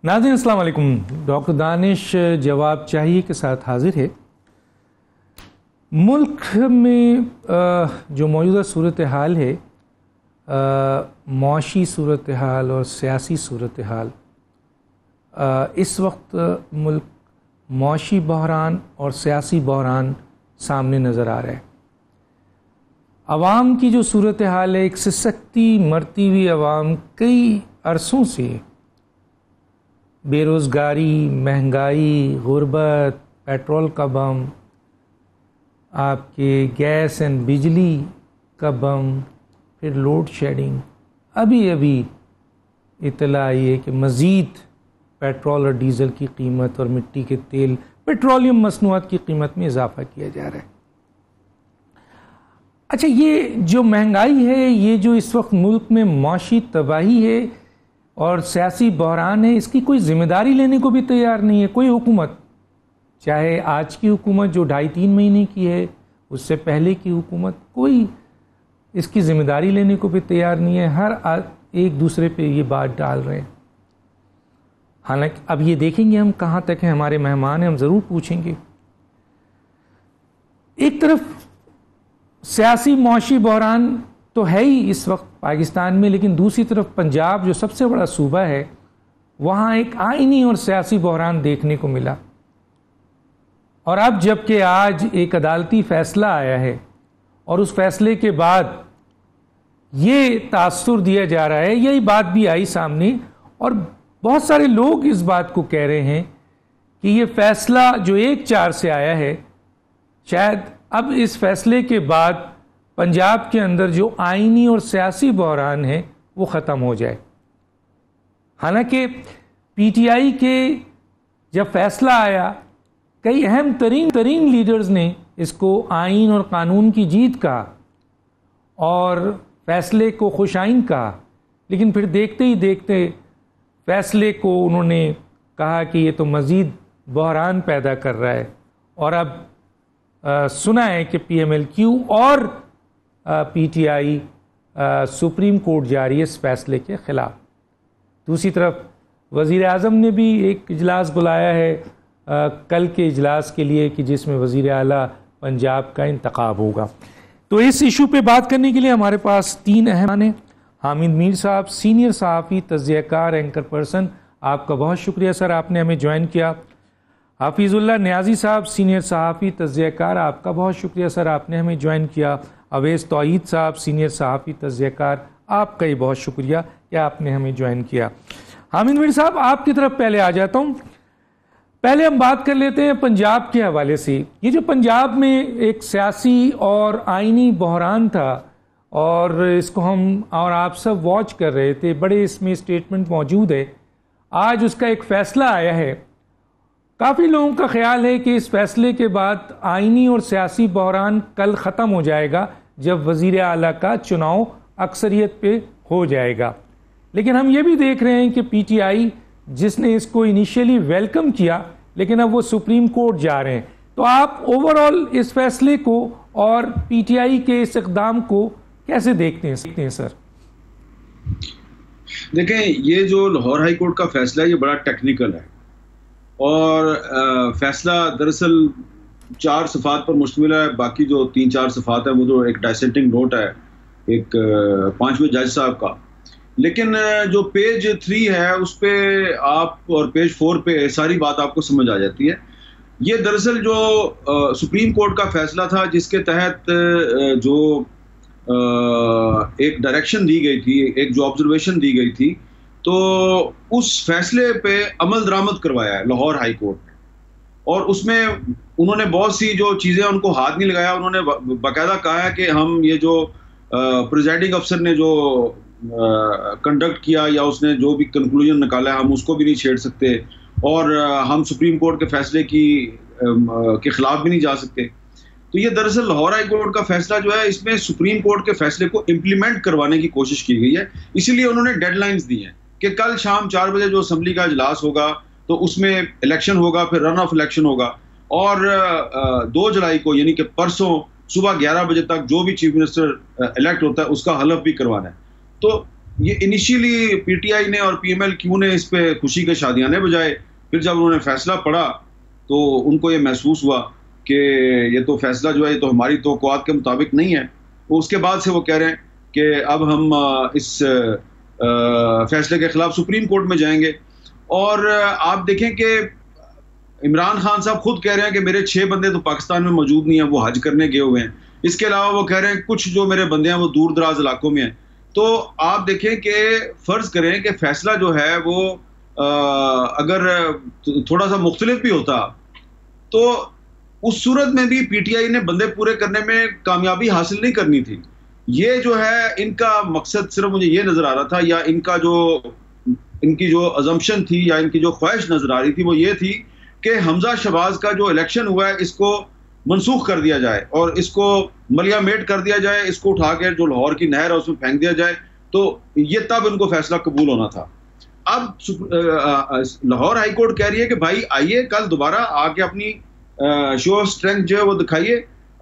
ناظرین السلام علیکم. ڈاکٹر دانش جواب چاہیے کے ساتھ حاضر ہے. ملک میں جو موجودہ صورتحال ہے، معاشی صورتحال اور سیاسی صورتحال، اس وقت ملک معاشی بحران اور سیاسی بحران سامنے نظر آ رہا ہے. عوام کی جو صورتحال ہے، ایک سسکتی مرتی ہوئی عوام کئی عرصوں سے بے روزگاری، مہنگائی، غربت، پیٹرول کا بم، آپ کے گیس اینڈ بجلی کا بم، پھر لوڈ شیڈنگ. ابھی اطلاع آئی ہے کہ مزید پیٹرول اور ڈیزل کی قیمت اور مٹی کے تیل، پیٹرولیم مصنوعات کی قیمت میں اضافہ کیا جا رہا ہے. اچھا، یہ جو مہنگائی ہے، یہ جو اس وقت ملک میں معاشی تباہی ہے اور سیاسی بحران ہے، اس کی کوئی ذمہ داری لینے کو بھی تیار نہیں ہے کوئی حکومت، چاہے آج کی حکومت جو 2.5-3 مہینے کی ہے، اس سے پہلے کی حکومت، کوئی اس کی ذمہ داری لینے کو بھی تیار نہیں ہے. ہر ایک دوسرے پہ یہ بات ڈال رہے ہیں. حالانکہ اب یہ دیکھیں گے ہم کہاں تک ہیں. ہمارے مہمان ہیں، ہم ضرور پوچھیں گے. ایک طرف سیاسی معاشی بحران تو ہے ہی اس وقت پاکستان میں، لیکن دوسری طرف پنجاب جو سب سے بڑا صوبہ ہے، وہاں ایک آئینی اور سیاسی بحران دیکھنے کو ملا. اور اب جب کہ آج ایک عدالتی فیصلہ آیا ہے اور اس فیصلے کے بعد یہ تاثر دیا جا رہا ہے، یہی بات بھی آئی سامنے، اور بہت سارے لوگ اس بات کو کہہ رہے ہیں کہ یہ فیصلہ جو 1/4 سے آیا ہے، شاید اب اس فیصلے کے بعد پنجاب کے اندر جو آئینی اور سیاسی بحران ہے وہ ختم ہو جائے. حالانکہ پی ٹی آئی کے جب فیصلہ آیا، کئی اہم ترین لیڈرز نے اس کو آئین اور قانون کی جیت کہا اور فیصلے کو خوش آئین کہا، لیکن پھر دیکھتے ہی دیکھتے فیصلے کو انہوں نے کہا کہ یہ تو مزید بحران پیدا کر رہا ہے. اور اب سنا ہے کہ پی ایم ایل کیو اور P T I supreme court جا رہی ہے اس فیصلے کے خلاف. دوسری طرف وزیر اعظم نے بھی ایک اجلاس بلایا ہے کل کے اجلاس کے لیے، کہ جس میں وزیر اعلیٰ پنجاب کا انتخاب ہوگا. تو اس ایشو پہ بات کرنے کے لیے ہمارے پاس 3 اہم ہیں. حامد میر صاحب، سینئر صحافی، تجزیہ کار، اینکر پرسن، آپ کا بہت شکریہ سر، آپ نے ہمیں جوائن کیا. حفیظ اللہ نیازی صاحب، سینئر صحافی، تجزیہ کار، آپ کا بہت شکریہ سر، آپ نے ہمیں جوائن کیا. اویس توحید صاحب، سینئر صحافی، تجزیہ کار، آپ کا ہی بہت شکریہ کہ آپ نے ہمیں جوائن کیا. حامد میر صاحب، آپ کی طرف پہلے آ جاتا ہوں. پہلے ہم بات کر لیتے ہیں پنجاب کے حوالے سے. یہ جو پنجاب میں ایک سیاسی اور آئینی بحران تھا، اور اس کو ہم اور آپ سب واچ کر رہے تھے، بڑے اس میں اسٹیٹمنٹ موجود ہے. آج اس کا ایک فیصلہ آیا ہے. کافی لوگوں کا خیال ہے کہ اس فیصلے کے بعد آئینی اور سیاسی بحران کل ختم ہو جائے گا جب وزیر اعلیٰ کا چناؤ اکثریت پہ ہو جائے گا. لیکن ہم یہ بھی دیکھ رہے ہیں کہ پی ٹی آئی جس نے اس کو انیشیلی ویلکم کیا، لیکن اب وہ سپریم کورٹ جا رہے ہیں. تو آپ اوور آل اس فیصلے کو اور پی ٹی آئی کے اس اقدام کو کیسے دیکھتے ہیں سر؟ دیکھیں، یہ جو لاہور ہائی کورٹ کا فیصلہ ہے، یہ بڑا ٹیکنیکل ہے، اور فیصلہ دراصل 4 صفحات پر مشتمل ہے. باقی جو 3-4 صفحات ہیں وہ تو ایک ڈائسنٹنگ نوٹ ہے ایک 5ویں جج صاحب کا. لیکن جو پیج 3 ہے اس پہ آپ، اور پیج 4 پہ ساری بات آپ کو سمجھ آ جاتی ہے. یہ دراصل جو سپریم کورٹ کا فیصلہ تھا، جس کے تحت جو ایک ڈائریکشن دی گئی تھی، ایک جو آبزرویشن دی گئی تھی، تو اس فیصلے پہ عمل درآمد کروایا ہے لاہور ہائی کورٹ نے. اور اس میں انہوں نے بہت سی جو چیزیں ان کو ہاتھ نہیں لگایا. انہوں نے باقاعدہ کہا ہے کہ ہم یہ جو پریزائڈنگ افسر نے جو کنڈکٹ کیا یا اس نے جو بھی کنکلوژن نکالا ہے، ہم اس کو بھی نہیں چھیڑ سکتے، اور ہم سپریم کورٹ کے فیصلے کے خلاف بھی نہیں جا سکتے. تو یہ دراصل لاہور ہائی کورٹ کا فیصلہ جو ہے، اس میں سپریم کورٹ کے فیصلے کو امپلیمنٹ کروانے کی کوشش کی گئی ہے. اسی لیے انہوں نے ڈیڈ لائنز دی ہیں کہ کل شام 4 بجے جو اسمبلی کا اجلاس ہوگا تو اس میں الیکشن ہوگا، پھر رن آف الیکشن ہوگا، اور 2 جولائی کو یعنی کہ پرسوں صبح 11 بجے تک جو بھی چیف منسٹر الیکٹ ہوتا ہے اس کا حلف بھی کروانا ہے. تو یہ انیشیلی پی ٹی آئی نے اور پی ایم ایل کیو نے اس پہ خوشی کے شادیانے بجائے، پھر جب انہوں نے فیصلہ پڑھا تو ان کو یہ محسوس ہوا کہ یہ تو فیصلہ جو ہے یہ تو ہماری توقعات کے مطابق نہیں ہے. اس کے بعد سے وہ کہہ رہے ہیں کہ اب ہم اس فیصلے کے خلاف سپریم کورٹ میں جائیں گے. اور آپ دیکھیں کہ عمران خان صاحب خود کہہ رہے ہیں کہ میرے 6 بندے تو پاکستان میں موجود نہیں ہیں، وہ حج کرنے گئے ہوئے ہیں. اس کے علاوہ وہ کہہ رہے ہیں کچھ جو میرے بندے ہیں وہ دور دراز علاقوں میں ہیں. تو آپ دیکھیں کہ فرض کریں کہ فیصلہ جو ہے وہ اگر تھوڑا سا مختلف بھی ہوتا تو اس صورت میں بھی پی ٹی آئی نے بندے پورے کرنے میں کامیابی حاصل نہیں کرنی تھی. یہ جو ہے ان کا مقصد صرف مجھے یہ نظر آ رہا تھا، یا ان کی جو ازمپشن تھی یا ان کی جو خواہش نظر آ رہی تھی وہ یہ تھی کہ حمزہ شہباز کا جو الیکشن ہوا ہے اس کو منسوخ کر دیا جائے اور اس کو ملیا میٹ کر دیا جائے، اس کو اٹھا کے جو لاہور کی نہر ہے اس میں پھینک دیا جائے. تو یہ تب ان کو فیصلہ قبول ہونا تھا. اب لاہور ہائی کورٹ کہہ رہی ہے کہ بھائی آئیے کل دوبارہ آ کے اپنی شو آف اسٹرینتھ جو ہے وہ دکھائیے،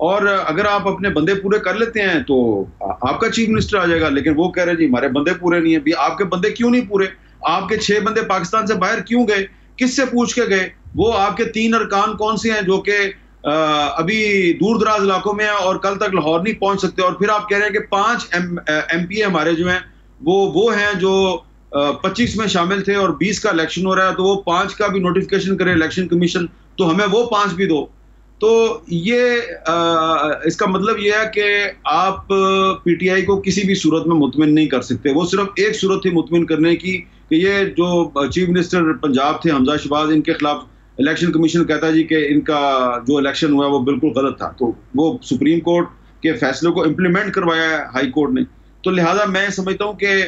اور اگر آپ اپنے بندے پورے کر لیتے ہیں تو آپ کا چیف منسٹر آ جائے گا. لیکن وہ کہہ رہے ہیں جی ہمارے بندے پورے نہیں ہیں. بھی آپ کے بندے کیوں نہیں پورے؟ آپ کے 6 بندے پاکستان سے باہر کیوں گئے؟ کس سے پوچھ کے گئے؟ وہ آپ کے 3 ارکان کون سے ہیں جو کہ ابھی دور دراز علاقوں میں ہیں اور کل تک لاہور نہیں پہنچ سکتے؟ اور پھر آپ کہہ رہے ہیں کہ 5 ایم پی ہمارے جو ہیں وہ ہیں جو 25 میں شامل تھے اور 20 کا الیکشن ہو رہا ہے، تو وہ 5 کا بھی نوٹیفیکیشن کرے الیکشن کمیشن، تو ہمیں وہ 5 بھی دو. تو یہ اس کا مطلب یہ ہے کہ آپ پی ٹی آئی کو کسی بھی صورت میں مطمئن نہیں کر سکتے. وہ صرف ایک صورت تھی مطمئن کرنے کی کہ یہ جو چیف منسٹر پنجاب تھے حمزہ شہباز، ان کے خلاف الیکشن کمیشن کہتا ہے جی کہ ان کا جو الیکشن ہوا ہے وہ بالکل غلط تھا. تو وہ سپریم کورٹ کے فیصلے کو امپلیمنٹ کروایا ہے ہائی کورٹ نے. تو لہٰذا میں سمجھتا ہوں کہ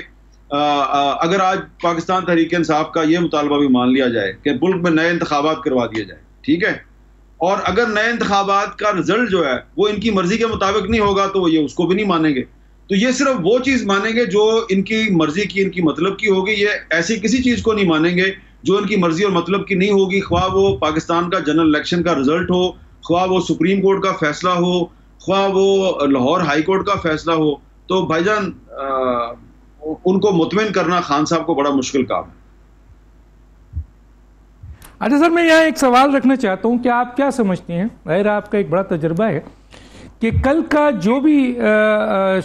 اگر آج پاکستان تحریک انصاف کا یہ مطالبہ بھی مان لیا جائے کہ ملک میں نئے انتخابات کروا دیے جائیں، ٹھیک ہے، اور اگر نئے انتخابات کا رزلٹ جو ہے وہ ان کی مرضی کے مطابق نہیں ہوگا تو یہ اس کو بھی نہیں مانیں گے. تو یہ صرف وہ چیز مانیں گے جو ان کی مرضی کی، ان کی مطلب کی ہوگی. یہ ایسی کسی چیز کو نہیں مانیں گے جو ان کی مرضی اور مطلب کی نہیں ہوگی، خواہ وہ پاکستان کا جنرل الیکشن کا رزلٹ ہو، خواہ وہ سپریم کورٹ کا فیصلہ ہو، خواہ وہ لاہور ہائی کورٹ کا فیصلہ ہو. تو بھائی جان ان کو مطمئن کرنا خان صاحب کو بڑا مشکل کام ہے. اچھا سر، میں یہاں ایک سوال رکھنا چاہتا ہوں کہ آپ کیا سمجھتے ہیں، ظاہر آپ کا ایک بڑا تجربہ ہے، کہ کل کا جو بھی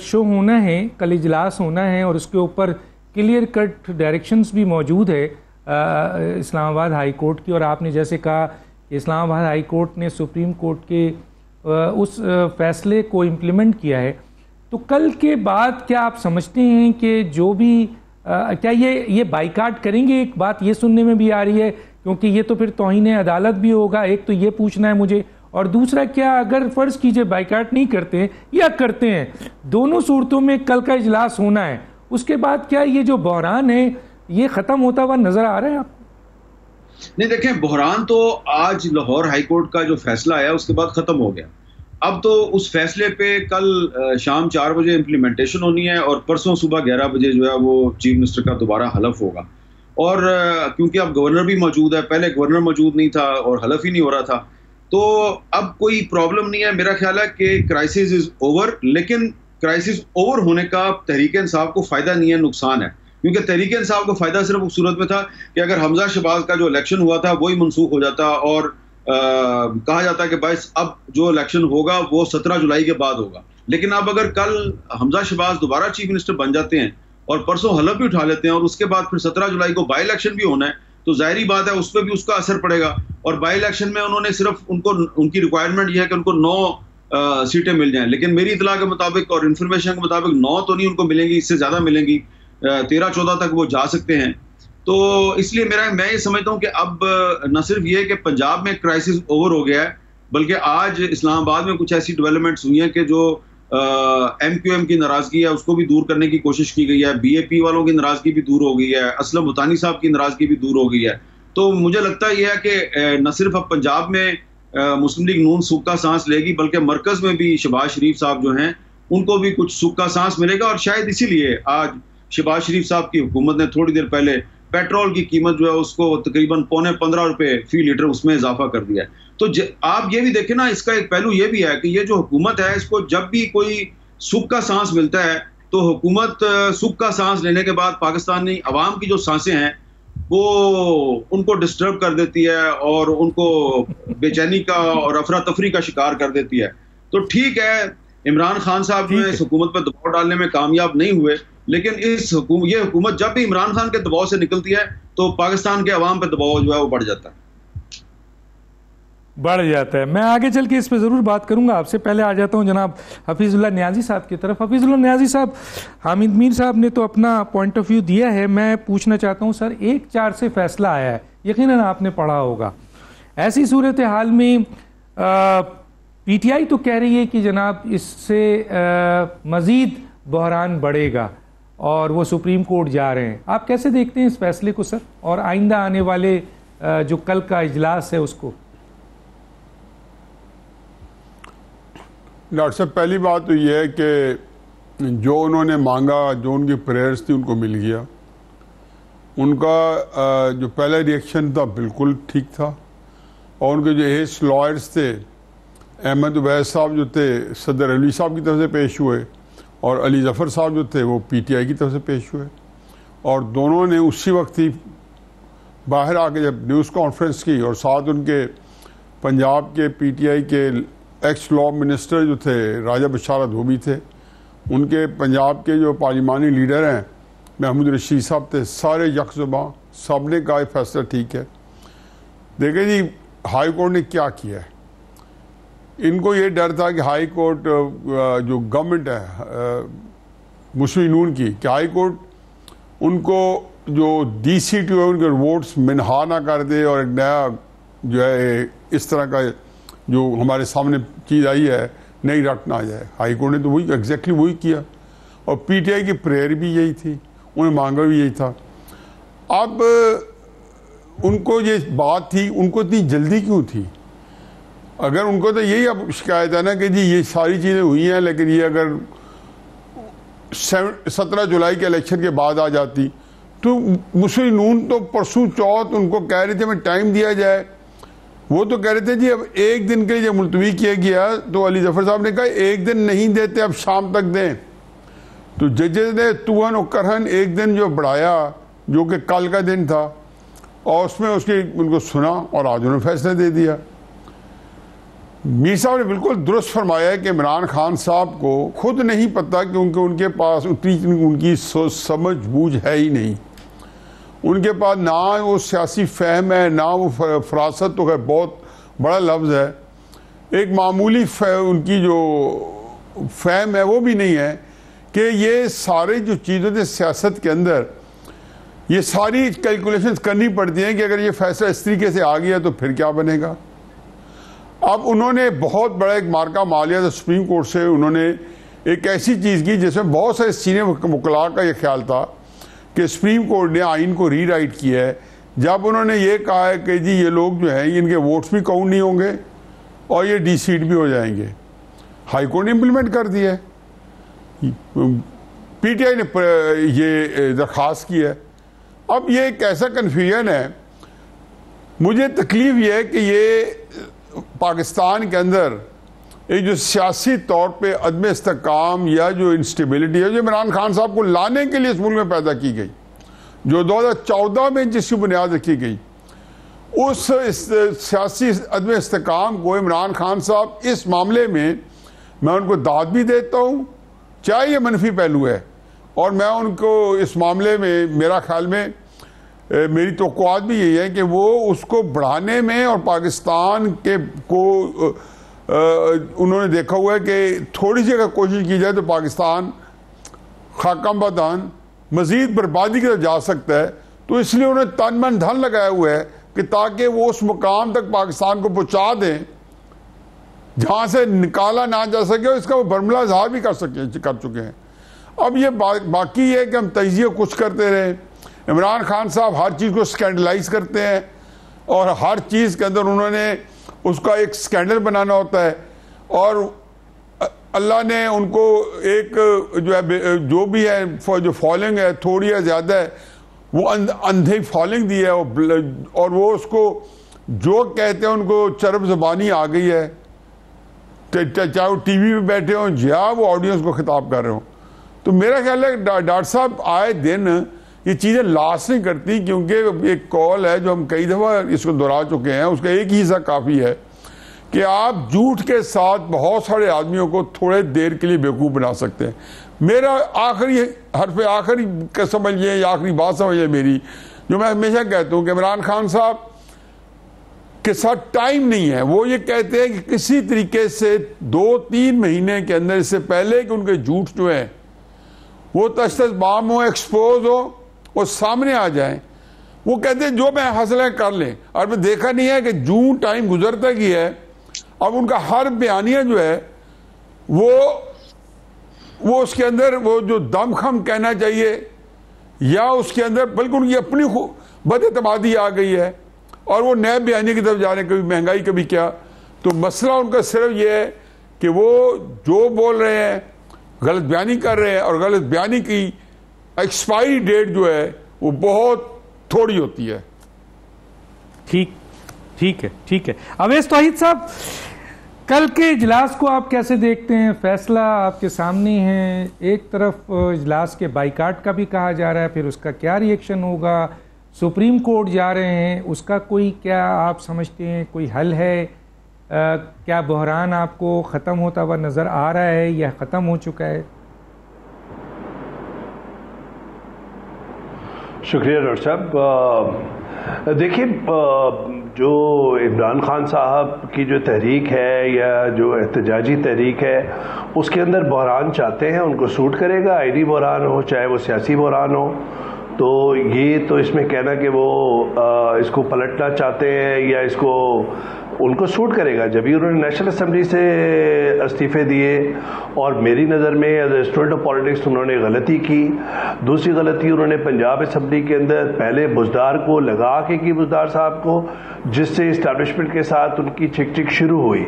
شو ہونا ہے، کل اجلاس ہونا ہے اور اس کے اوپر کلیئر کٹ ڈائریکشنز بھی موجود ہے اسلام آباد ہائی کورٹ کی، اور آپ نے جیسے کہا کہ اسلام آباد ہائی کورٹ نے سپریم کورٹ کے اس فیصلے کو امپلیمنٹ کیا ہے، تو کل کے بعد کیا آپ سمجھتے ہیں کہ جو بھی کیا یہ بائیکاٹ کریں گے؟ ایک بات یہ سننے میں بھی آ رہی ہے، کیونکہ یہ تو پھر توہین عدالت بھی ہوگا. ایک تو یہ پوچھنا ہے مجھے، اور دوسرا کیا اگر فرض کیجئے بائیکاٹ نہیں کرتے ہیں یا کرتے ہیں، دونوں صورتوں میں کل کا اجلاس ہونا ہے، اس کے بعد کیا یہ جو بحران ہے یہ ختم ہوتا ہوا نظر آ رہا ہے آپ کو؟ نہیں دیکھیں، بحران تو آج لاہور ہائی کورٹ کا جو فیصلہ آیا اس کے بعد ختم ہو گیا. اب تو اس فیصلے پہ کل شام 4 بجے امپلیمنٹیشن ہونی ہے اور پرسوں صبح 11 بجے جو ہے وہ چیف منسٹر کا دوبارہ حلف ہوگا. اور کیونکہ اب گورنر بھی موجود ہے، پہلے گورنر موجود نہیں تھا اور حلف ہی نہیں ہو رہا تھا، تو اب کوئی پرابلم نہیں ہے. میرا خیال ہے کہ کرائسس از اوور، لیکن کرائسس اوور ہونے کا تحریک انصاف کو فائدہ نہیں ہے، نقصان ہے. کیونکہ تحریک انصاف کو فائدہ صرف اس صورت میں تھا کہ اگر حمزہ شہباز کا جو الیکشن ہوا تھا وہی منسوخ ہو جاتا اور کہا جاتا کہ بھائی اب جو الیکشن ہوگا وہ 17 جولائی کے بعد ہوگا. لیکن اب اگر کل حمزہ شہباز دوبارہ چیف منسٹر بن جاتے ہیں اور پرسوں حلف بھی اٹھا لیتے ہیں اور اس کے بعد پھر 17 جولائی کو بائی الیکشن بھی ہونا ہے، تو ظاہری بات ہے اس پہ بھی اس کا اثر پڑے گا. اور بائی الیکشن میں انہوں نے صرف ان کی ریکوائرمنٹ یہ ہے کہ ان کو 9 سیٹیں مل جائیں، لیکن میری اطلاع کے مطابق اور انفارمیشن کے مطابق 9 تو نہیں ان کو ملیں گی، اس سے زیادہ ملیں گی، 13-14 تک وہ جا سکتے ہیں. تو اس لیے میں یہ سمجھتا ہوں کہ اب نہ صرف یہ کہ پنجاب میں کرائسس اوور ہو گیا ہے، بلکہ آج اسلام آباد میں کچھ ایسی ڈیولپمنٹس ہوئی ہیں کہ جو ایم کیو ایم کی ناراضگی ہے اس کو بھی دور کرنے کی کوشش کی گئی ہے، بی اے پی والوں کی ناراضگی بھی دور ہو گئی ہے، اسلم بھوتانی صاحب کی ناراضگی بھی دور ہو گئی ہے. تو مجھے لگتا ہے یہ ہے کہ نہ صرف اب پنجاب میں مسلم لیگ نون سوکھ کا سانس لے گی، بلکہ مرکز میں بھی شہباز شریف صاحب جو ہیں ان کو بھی کچھ سوکھ کا سانس ملے گا. اور شاید اسی لیے آج شہباز شریف صاحب کی حکومت نے تھوڑی دیر پہلے پیٹرول کی قیمت جو ہے اس کو تقریباً 15 روپے فی لیٹر اس میں اضافہ کر دیا ہے. تو آپ یہ بھی دیکھیں نا، اس کا ایک پہلو یہ بھی ہے کہ یہ جو حکومت ہے اس کو جب بھی کوئی سکھ کا سانس ملتا ہے تو حکومت سکھ کا سانس لینے کے بعد پاکستانی عوام کی جو سانسیں ہیں وہ ان کو ڈسٹرب کر دیتی ہے اور ان کو بے چینی کا اور افراتفری کا شکار کر دیتی ہے. تو ٹھیک ہے عمران خان صاحب جو ہے اس حکومت پہ دباؤ ڈالنے میں کامیاب نہیں ہوئے, لیکن یہ حکومت جب بھی عمران خان کے دباؤ سے نکلتی ہے تو پاکستان کے عوام پہ دباؤ جو ہے وہ بڑھ جاتا ہے. میں آگے چل کے اس پہ ضرور بات کروں گا. آپ سے پہلے آ جاتا ہوں جناب حفیظ اللہ نیازی صاحب کی طرف. حفیظ اللہ نیازی صاحب, حامد میر صاحب نے تو اپنا پوائنٹ آف ویو دیا ہے, میں پوچھنا چاہتا ہوں سر, 1/4 سے فیصلہ آیا ہے, یقیناً آپ نے پڑھا ہوگا. ایسی صورتحال میں پی ٹی آئی تو کہہ رہی ہے کہ جناب اس سے مزید بحران بڑھے گا اور وہ سپریم کورٹ جا رہے ہیں. آپ کیسے دیکھتے ہیں اس فیصلے کو سر, اور آئندہ آنے والے جو کل کا اجلاس ہے اس کو؟ ڈاکٹر صاحب, پہلی بات تو یہ ہے کہ جو انہوں نے مانگا, جو ان کی پریئرز تھی, ان کو مل گیا. ان کا جو پہلا ریئیکشن تھا بالکل ٹھیک تھا, اور ان کے جو ایس لائرز تھے, احمد عبید صاحب جو تھے صدر علی صاحب کی طرف سے پیش ہوئے, اور علی ظفر صاحب جو تھے وہ پی ٹی آئی کی طرف سے پیش ہوئے, اور دونوں نے اسی وقت ہی باہر آ کے جب نیوز کانفرنس کی, اور ساتھ ان کے پنجاب کے پی ٹی آئی کے ایکس لا منسٹر جو تھے راجہ بشارت وہ بھی تھے, ان کے پنجاب کے جو پارلیمانی لیڈر ہیں محمود رشید صاحب تھے, سارے یک زباں, سب نے کہا فیصلہ ٹھیک ہے. دیکھیں جی ہائی کورٹ نے کیا کیا ہے, ان کو یہ ڈر تھا کہ ہائی کورٹ جو گورنمنٹ ہے مسلم نون کی, کہ ہائی کورٹ ان کو جو ڈی سی ٹی ہے ان کے ووٹس منہا نہ کر دے, اور ایک نیا جو ہے اس طرح کا جو ہمارے سامنے چیز آئی ہے نئی رٹ نہ آ جائے. ہائی کورٹ نے تو وہی ایگزیکٹلی وہی کیا, اور پی ٹی آئی کی پریئر بھی یہی تھی, انہیں مانگا بھی یہی تھا. اب ان کو یہ بات تھی, ان کو اتنی جلدی کیوں تھی؟ اگر ان کو تو یہی اب شکایت ہے نا کہ جی یہ ساری چیزیں ہوئی ہیں, لیکن یہ اگر 17 جولائی کے الیکشن کے بعد آ جاتی تو مسلم نون تو پرسوں چوتھ ان کو کہہ رہے تھے ہمیں ٹائم دیا جائے. وہ تو کہہ رہے تھے جی اب ایک دن کے لیے جب ملتوی کیا گیا تو علی ظفر صاحب نے کہا ایک دن نہیں دیتے, اب شام تک دیں. تو ججز نے توہن و کرہن ایک دن جو بڑھایا, جو کہ کل کا دن تھا, اور اس میں ان کو سنا اور آج انہوں نے فیصلہ دے دیا. میر صاحب نے بالکل درست فرمایا کہ عمران خان صاحب کو خود نہیں پتا کیونکہ ان کے پاس اتنی ان کی سوچ سمجھ بوجھ ہے ہی نہیں. ان کے پاس نہ وہ سیاسی فہم ہے, نہ وہ فراست, تو ہے بہت بڑا لفظ ہے, ایک معمولی ان کی جو فہم ہے وہ بھی نہیں ہے کہ یہ سارے جو چیزیں تھے سیاست کے اندر, یہ ساری کیلکولیشنز کرنی پڑتی ہیں کہ اگر یہ فیصلہ اس طریقے سے آ گیا تو پھر کیا بنے گا. اب انہوں نے بہت بڑا ایک مارکہ مار لیا تھا سپریم کورٹ سے. انہوں نے ایک ایسی چیز کی جس میں بہت سارے سینئر وکلاء کا یہ خیال تھا کہ سپریم کورٹ نے آئین کو ری رائٹ کیا ہے, جب انہوں نے یہ کہا ہے کہ جی یہ لوگ جو ہیں ان کے ووٹس بھی کاؤنٹ نہیں ہوں گے اور یہ ڈی سیٹ بھی ہو جائیں گے. ہائی کورٹ نے امپلیمنٹ کر دیا ہے, پی ٹی آئی نے یہ درخواست کی ہے. اب یہ ایک ایسا کنفیوژن ہے, مجھے تکلیف یہ ہے کہ یہ پاکستان کے اندر ایک جو سیاسی طور پہ عدم استحکام یا جو انسٹیبلٹی ہے جو عمران خان صاحب کو لانے کے لیے اس ملک میں پیدا کی گئی, جو 2014 میں جس کی بنیاد رکھی گئی, اس سیاسی عدم استحکام کو عمران خان صاحب اس معاملے میں ان کو داد بھی دیتا ہوں, چاہے یہ منفی پہلو ہے, اور میں ان کو اس معاملے میں میرا خیال میں میری توقعات بھی یہی ہے کہ وہ اس کو بڑھانے میں, اور پاکستان کے کو انہوں نے دیکھا ہوا ہے کہ تھوڑی سی اگر کوشش کی جائے تو پاکستان خاکم بدان مزید بربادی کی طرف جا سکتا ہے. تو اس لیے انہوں نے تن من دھن لگایا ہوا ہے کہ تاکہ وہ اس مقام تک پاکستان کو پہنچا دیں جہاں سے نکالا نہ جا سکے, اور اس کا وہ برملا اظہار بھی کر چکے ہیں. اب یہ باقی یہ ہے کہ ہم تجزیہ کچھ کرتے رہے. عمران خان صاحب ہر چیز کو سکینڈلائز کرتے ہیں, اور ہر چیز کے اندر انہوں نے اس کا ایک سکینڈل بنانا ہوتا ہے, اور اللہ نے ان کو ایک جو ہے جو بھی ہے جو فالنگ ہے تھوڑی یا زیادہ ہے وہ اندھی فالنگ دی ہے, اور وہ اس کو جو کہتے ہیں ان کو چرب زبانی آ گئی ہے, چاہے وہ ٹی وی پہ بیٹھے ہوں یا وہ آڈینس کو خطاب کر رہے ہوں. تو میرا خیال ہے ڈاکٹر صاحب آئے دن یہ چیزیں لاس نہیں کرتی، کیونکہ ایک کال ہے جو ہم کئی دفعہ اس کو دہرا چکے ہیں، اس کا ایک ہی حصہ کافی ہے کہ آپ جھوٹ کے ساتھ بہت سارے آدمیوں کو تھوڑے دیر کے لیے بیوقوف بنا سکتے ہیں. میرا آخری حرف آخری کا سمجھیے یا آخری بات سمجھیے میری، جو میں ہمیشہ کہتا ہوں کہ عمران خان صاحب کے ساتھ ٹائم نہیں ہے. وہ یہ کہتے ہیں کہ کسی طریقے سے 2-3 مہینے کے اندر، اس سے پہلے کہ ان کے جھوٹ جو ہیں وہ تشدد بام ہو، ایکسپوز ہو اور سامنے آ جائیں، وہ کہتے ہیں جو میں حاصل ہے کر لیں. اور میں دیکھا نہیں ہے کہ جوں ٹائم گزرتا گیا ہے اب ان کا ہر بیانیہ جو ہے وہ اس کے اندر وہ جو دم خم کہنا چاہیے یا اس کے اندر بلکہ ان کی اپنی بد اعتمادی آ گئی ہے اور وہ نئے بیانیے کی طرف جا رہے ہیں، کبھی مہنگائی کبھی کیا. تو مسئلہ ان کا صرف یہ ہے کہ وہ جو بول رہے ہیں غلط بیانی کر رہے ہیں، اور غلط بیانی کی ایکسپائری ڈیٹ جو ہے وہ بہت تھوڑی ہوتی ہے. ٹھیک ہے. اویس توحید صاحب، کل کے اجلاس کو آپ کیسے دیکھتے ہیں؟ فیصلہ آپ کے سامنے ہے، ایک طرف اجلاس کے بائیکاٹ کا بھی کہا جا رہا ہے، پھر اس کا کیا ری ایکشن ہوگا؟ سپریم کورٹ جا رہے ہیں، اس کا کوئی کیا آپ سمجھتے ہیں کوئی حل ہے؟ کیا بحران آپ کو ختم ہوتا ہوا نظر آ رہا ہے یا ختم ہو چکا ہے؟ شکریہ ڈاکٹر صاحب. دیکھیے، جو عمران خان صاحب کی جو تحریک ہے یا جو احتجاجی تحریک ہے اس کے اندر بحران چاہتے ہیں، ان کو سوٹ کرے گا، آئینی بحران ہو چاہے وہ سیاسی بحران ہو. تو یہ تو اس میں کہنا کہ وہ اس کو پلٹنا چاہتے ہیں یا اس کو ان کو سوٹ کرے گا. جبھی انہوں نے نیشنل اسمبلی سے استعفے دیے اور میری نظر میں as a student of politics انہوں نے غلطی کی. دوسری غلطی انہوں نے پنجاب اسمبلی کے اندر پہلے بزدار کو لگا کے کی، بزدار صاحب کو، جس سے اسٹیبلشمنٹ کے ساتھ ان کی چک چک شروع ہوئی،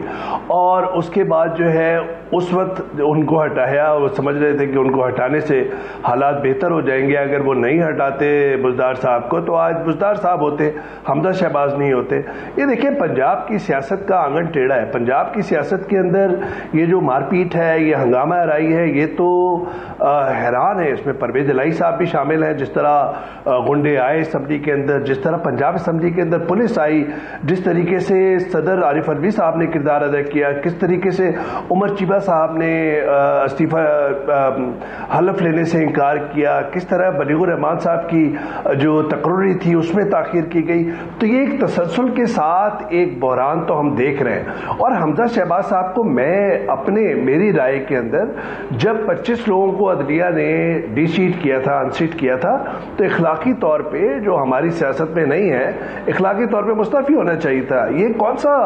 اور اس کے بعد جو ہے اس وقت ان کو ہٹایا. وہ سمجھ رہے تھے کہ ان کو ہٹانے سے حالات بہتر ہو جائیں گے. اگر وہ نہیں ہٹاتے بزدار صاحب کو تو آج بزدار صاحب ہوتے، حمزہ شہباز نہیں ہوتے. یہ دیکھیں، پنجاب کی سیاست کا آنگن ٹیڑھا ہے. پنجاب کی سیاست کے اندر یہ جو مار پیٹ ہے، یہ ہنگامہ آرائی ہے، یہ تو حیران ہے. اس میں پرویز الہی صاحب بھی شامل ہیں. جس طرح گنڈے آئے اسمبلی کے اندر، جس طرح پنجاب اسمبلی کے اندر پولیس آئی، جس طریقے سے صدر عارف الوی صاحب نے کردار ادا کیا، کس طریقے سے عمر چیبہ صاحب نے استعفی حلف لینے سے انکار کیا، کس طرح بلیغ الرحمان صاحب کی جو تقرری تھی اس میں تاخیر کی گئی. تو یہ ایک تسلسل کے ساتھ ایک بحران تو ہم دیکھ رہے ہیں. اور حمزہ شہباز صاحب کو میں میری رائے کے اندر جب 25 لوگوں کو عدلیہ نے ڈی سیٹ کیا تھا، ان سیٹ کیا تھا، تو اخلاقی طور پہ جو ہماری سیاست میں نہیں ہے، اخلاقی طور پہ مستعفی ہونا چاہیے تھا. یہ کون سا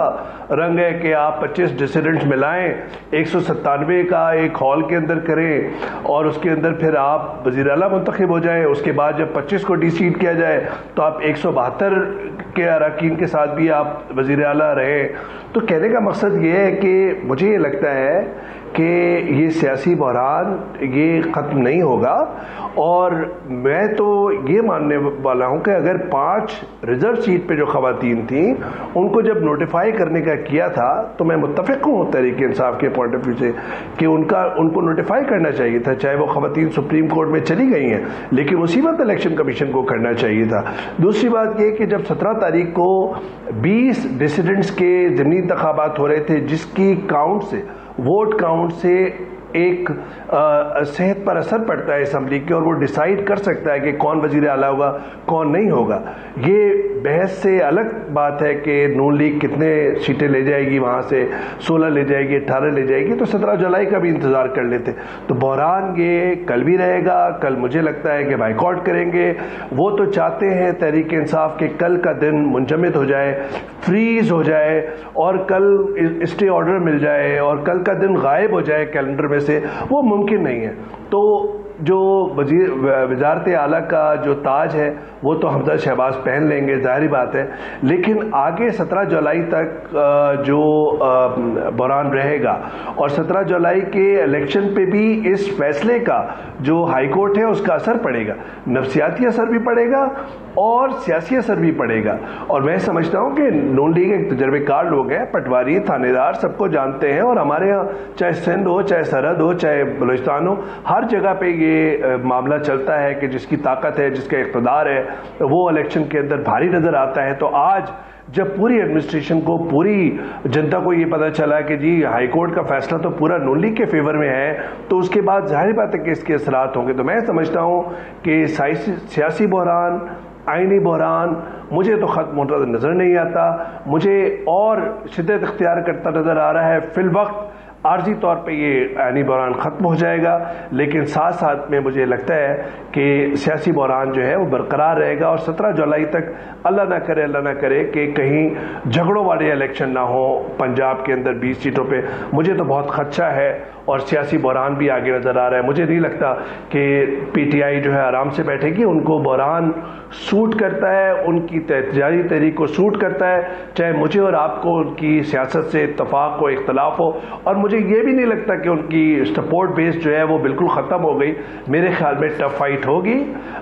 رنگ ہے کہ آپ 25 ڈسیڈنٹس ملائیں، 197 کا ایک ہال کے اندر کریں اور اس کے اندر پھر آپ وزیر اعلیٰ منتخب ہو جائیں. اس کے بعد جب 25 کو ڈی سیٹ کیا جائے تو آپ 172 کے اراکین کے ساتھ بھی آپ وزیر اعلیٰ رہیں. تو کہنے کا مقصد یہ ہے کہ مجھے یہ لگتا ہے کہ یہ سیاسی بحران یہ ختم نہیں ہوگا. اور میں تو یہ ماننے والا ہوں کہ اگر 5 ریزرو سیٹ پہ جو خواتین تھیں ان کو جب نوٹیفائی کرنے کا کیا تھا تو میں متفق ہوں تحریک انصاف کے پوائنٹ آف ویو سے کہ ان کو نوٹیفائی کرنا چاہیے تھا. چاہے وہ خواتین سپریم کورٹ میں چلی گئی ہیں لیکن اسی وقت الیکشن کمیشن کو کرنا چاہیے تھا. دوسری بات یہ کہ جب 17 تاریخ کو 20 ڈسیڈنٹس کے ضمنی انتخابات ہو رہے تھے، جس کی کاؤنٹ سے، ووٹ کاؤنٹ سے ایک صحت پر اثر پڑتا ہے اسمبلی کے، اور وہ ڈیسائیڈ کر سکتا ہے کہ کون وزیر اعلیٰ ہوگا کون نہیں ہوگا. یہ بحث سے الگ بات ہے کہ نون لیگ کتنے سیٹیں لے جائے گی، وہاں سے 16 لے جائے گی، 18 لے جائے گی، تو 17 جولائی کا بھی انتظار کر لیتے. تو بحران یہ کل بھی رہے گا. کل مجھے لگتا ہے کہ بائیکاٹ کریں گے. وہ تو چاہتے ہیں تحریک انصاف کہ کل کا دن منجمد ہو جائے، فریز ہو جائے، اور کل اسٹے آرڈر مل جائے اور کل کا دن غائب ہو جائے کیلنڈر میں سے. وہ ممکن نہیں ہے. تو جو وزارت اعلیٰ کا جو تاج ہے وہ تو حمزہ شہباز پہن لیں گے، ظاہری بات ہے، لیکن آگے 17 جولائی تک جو بحران رہے گا، اور 17 جولائی کے الیکشن پہ بھی اس فیصلے کا جو ہائی کورٹ ہے اس کا اثر پڑے گا، نفسیاتی اثر بھی پڑے گا اور سیاسی اثر بھی پڑے گا۔ اور میں سمجھتا ہوں کہ نون لیگ ایک تجربے کار لوگ ہیں، پٹواری، تھانے دار سب کو جانتے ہیں، اور ہمارے ہاں چاہے سندھ ہو، چاہے سرحد ہو، چاہے بلوچستان ہو، ہر جگہ پہ یہ معاملہ چلتا ہے کہ جس کی طاقت ہے، جس کا اقتدار ہے، وہ الیکشن کے اندر بھاری نظر آتا ہے۔ تو آج جب پوری ایڈمنسٹریشن کو، پوری جنتا کو یہ پتہ چلا کہ جی ہائی کورٹ کا فیصلہ تو پورا نون لیگ کے فیور میں ہے، تو اس کے بعد ظاہر بات ہے کہ اس کے اثرات ہوں گے۔ تو میں سمجھتا ہوں کہ سیاسی بحران، آئینی بحران مجھے تو ختم ہوتا نظر نہیں آتا، مجھے اور شدت اختیار کرتا نظر آ رہا ہے۔ فی الوقت عارضی طور پہ یہ آئینی بحران ختم ہو جائے گا، لیکن ساتھ ساتھ میں مجھے لگتا ہے کہ سیاسی بحران جو ہے وہ برقرار رہے گا، اور 17 جولائی تک اللہ نہ کرے کہ کہیں جھگڑوں والے الیکشن نہ ہو پنجاب کے اندر 20 سیٹوں پہ۔ مجھے تو بہت خدشہ ہے، اور سیاسی بحران بھی آگے نظر آ رہا ہے۔ مجھے نہیں لگتا کہ پی ٹی آئی جو ہے آرام سے بیٹھے گی، ان کو بحران سوٹ کرتا ہے، ان کی احتجاجی تحریک کو سوٹ کرتا ہے، چاہے مجھے اور آپ کو ان کی سیاست سے اتفاق ہو، اختلاف ہو، اور مجھے یہ بھی نہیں لگتا کہ ان کی سپورٹ بیس جو ہے وہ بالکل ختم ہو گئی۔ میرے خیال میں ٹف فائٹ ہوگی،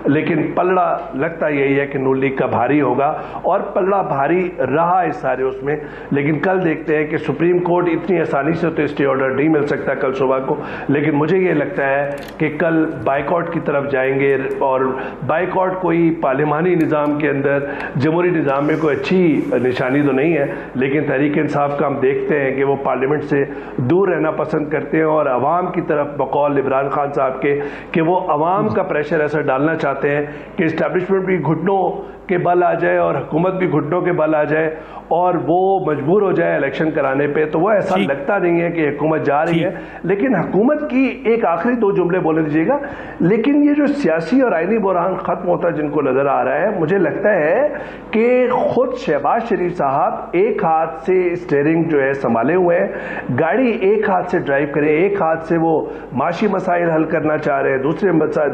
لیکن پلڑا لگتا یہی ہے کہ نون لیگ کا بھاری ہوگا، اور پلڑا بھاری رہا اس سارے اس میں۔ لیکن کل دیکھتے ہیں کہ سپریم کورٹ اتنی آسانی سے تو اسٹے آرڈر نہیں مل سکتا کل صبح کو، لیکن مجھے یہ لگتا ہے کہ کل بائیکاٹ کی طرف جائیں گے، اور بائیکاٹ کوئی پارلیمانی نظام کے اندر، جمہوری نظام میں کوئی اچھی نشانی تو نہیں ہے، لیکن تحریک انصاف کا ہم دیکھتے ہیں کہ وہ پارلیمنٹ سے دور رہنا پسند کرتے ہیں، اور عوام کی طرف بقول عمران خان صاحب کے کہ وہ عوام کا پریشر ایسا ڈالنا چاہتے ہیں کہ اسٹیبلشمنٹ بھی گھٹنوں کے بل آ جائے اور حکومت بھی گھٹنوں کے بل آ جائے، اور وہ مجبور ہو جائے الیکشن کرانے پہ۔ تو وہ ایسا لگتا نہیں ہے کہ حکومت جا رہی ہے، لیکن حکومت کی ایک آخری 2 جملے بولے دیجیے گا، لیکن یہ جو سیاسی اور آئینی بحران ختم ہوتا جن کو نظر آ رہا ہے، مجھے لگتا ہے کہ خود شہباز شریف صاحب ایک ہاتھ سے اسٹیئرنگ جو ہے سنبھالے ہوئے ہیں، گاڑی ایک ہاتھ سے ڈرائیو کریں، ایک ہاتھ سے وہ معاشی مسائل حل کرنا چاہ رہے ہیں،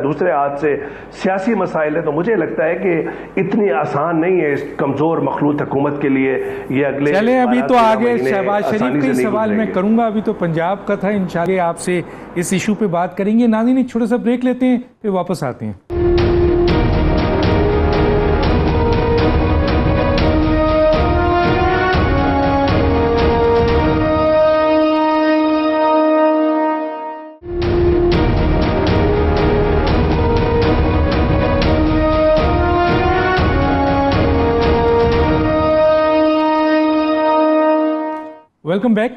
دوسرے ہاتھ سے سیاسی مسائل ہیں۔ تو مجھے لگتا ہے کہ اتنی آسان نہیں ہے اس کمزور مخلوط حکومت کے لیے یہ اگلے۔ چلیں ابھی تو آگے شہباز شریف کا سوال میں کروں گا، ابھی تو پنجاب کا تھا، انشاءاللہ آپ سے اس ایشو پہ بات کریں گے۔ ناظرین ایک چھوٹا سا بریک لیتے ہیں، پھر واپس آتے ہیں۔ Welcome back.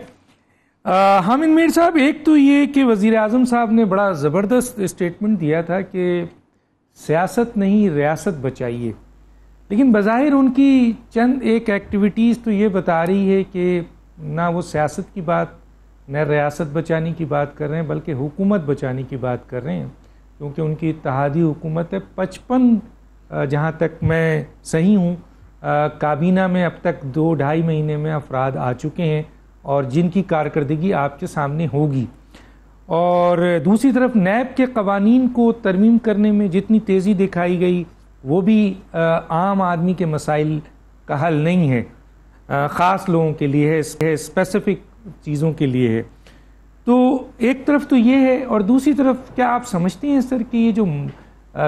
حامد میر صاحب، ایک تو یہ کہ وزیر اعظم صاحب نے بڑا زبردست اسٹیٹمنٹ دیا تھا کہ سیاست نہیں ریاست بچائیے، لیکن بظاہر ان کی چند ایک ایکٹیویٹیز تو یہ بتا رہی ہے کہ نہ وہ سیاست کی بات، نہ ریاست بچانے کی بات کر رہے ہیں، بلکہ حکومت بچانے کی بات کر رہے ہیں، کیونکہ ان کی اتحادی حکومت ہے۔ 55 جہاں تک میں صحیح ہوں کابینہ میں اب تک 2-2.5 مہینے میں افراد آ چکے ہیں، اور جن کی کارکردگی آپ کے سامنے ہوگی۔ اور دوسری طرف نیب کے قوانین کو ترمیم کرنے میں جتنی تیزی دکھائی گئی، وہ بھی عام آدمی کے مسائل کا حل نہیں ہے، خاص لوگوں کے لیے ہے، اسپیسیفک چیزوں کے لیے ہے۔ تو ایک طرف تو یہ ہے، اور دوسری طرف کیا آپ سمجھتے ہیں سر کہ یہ جو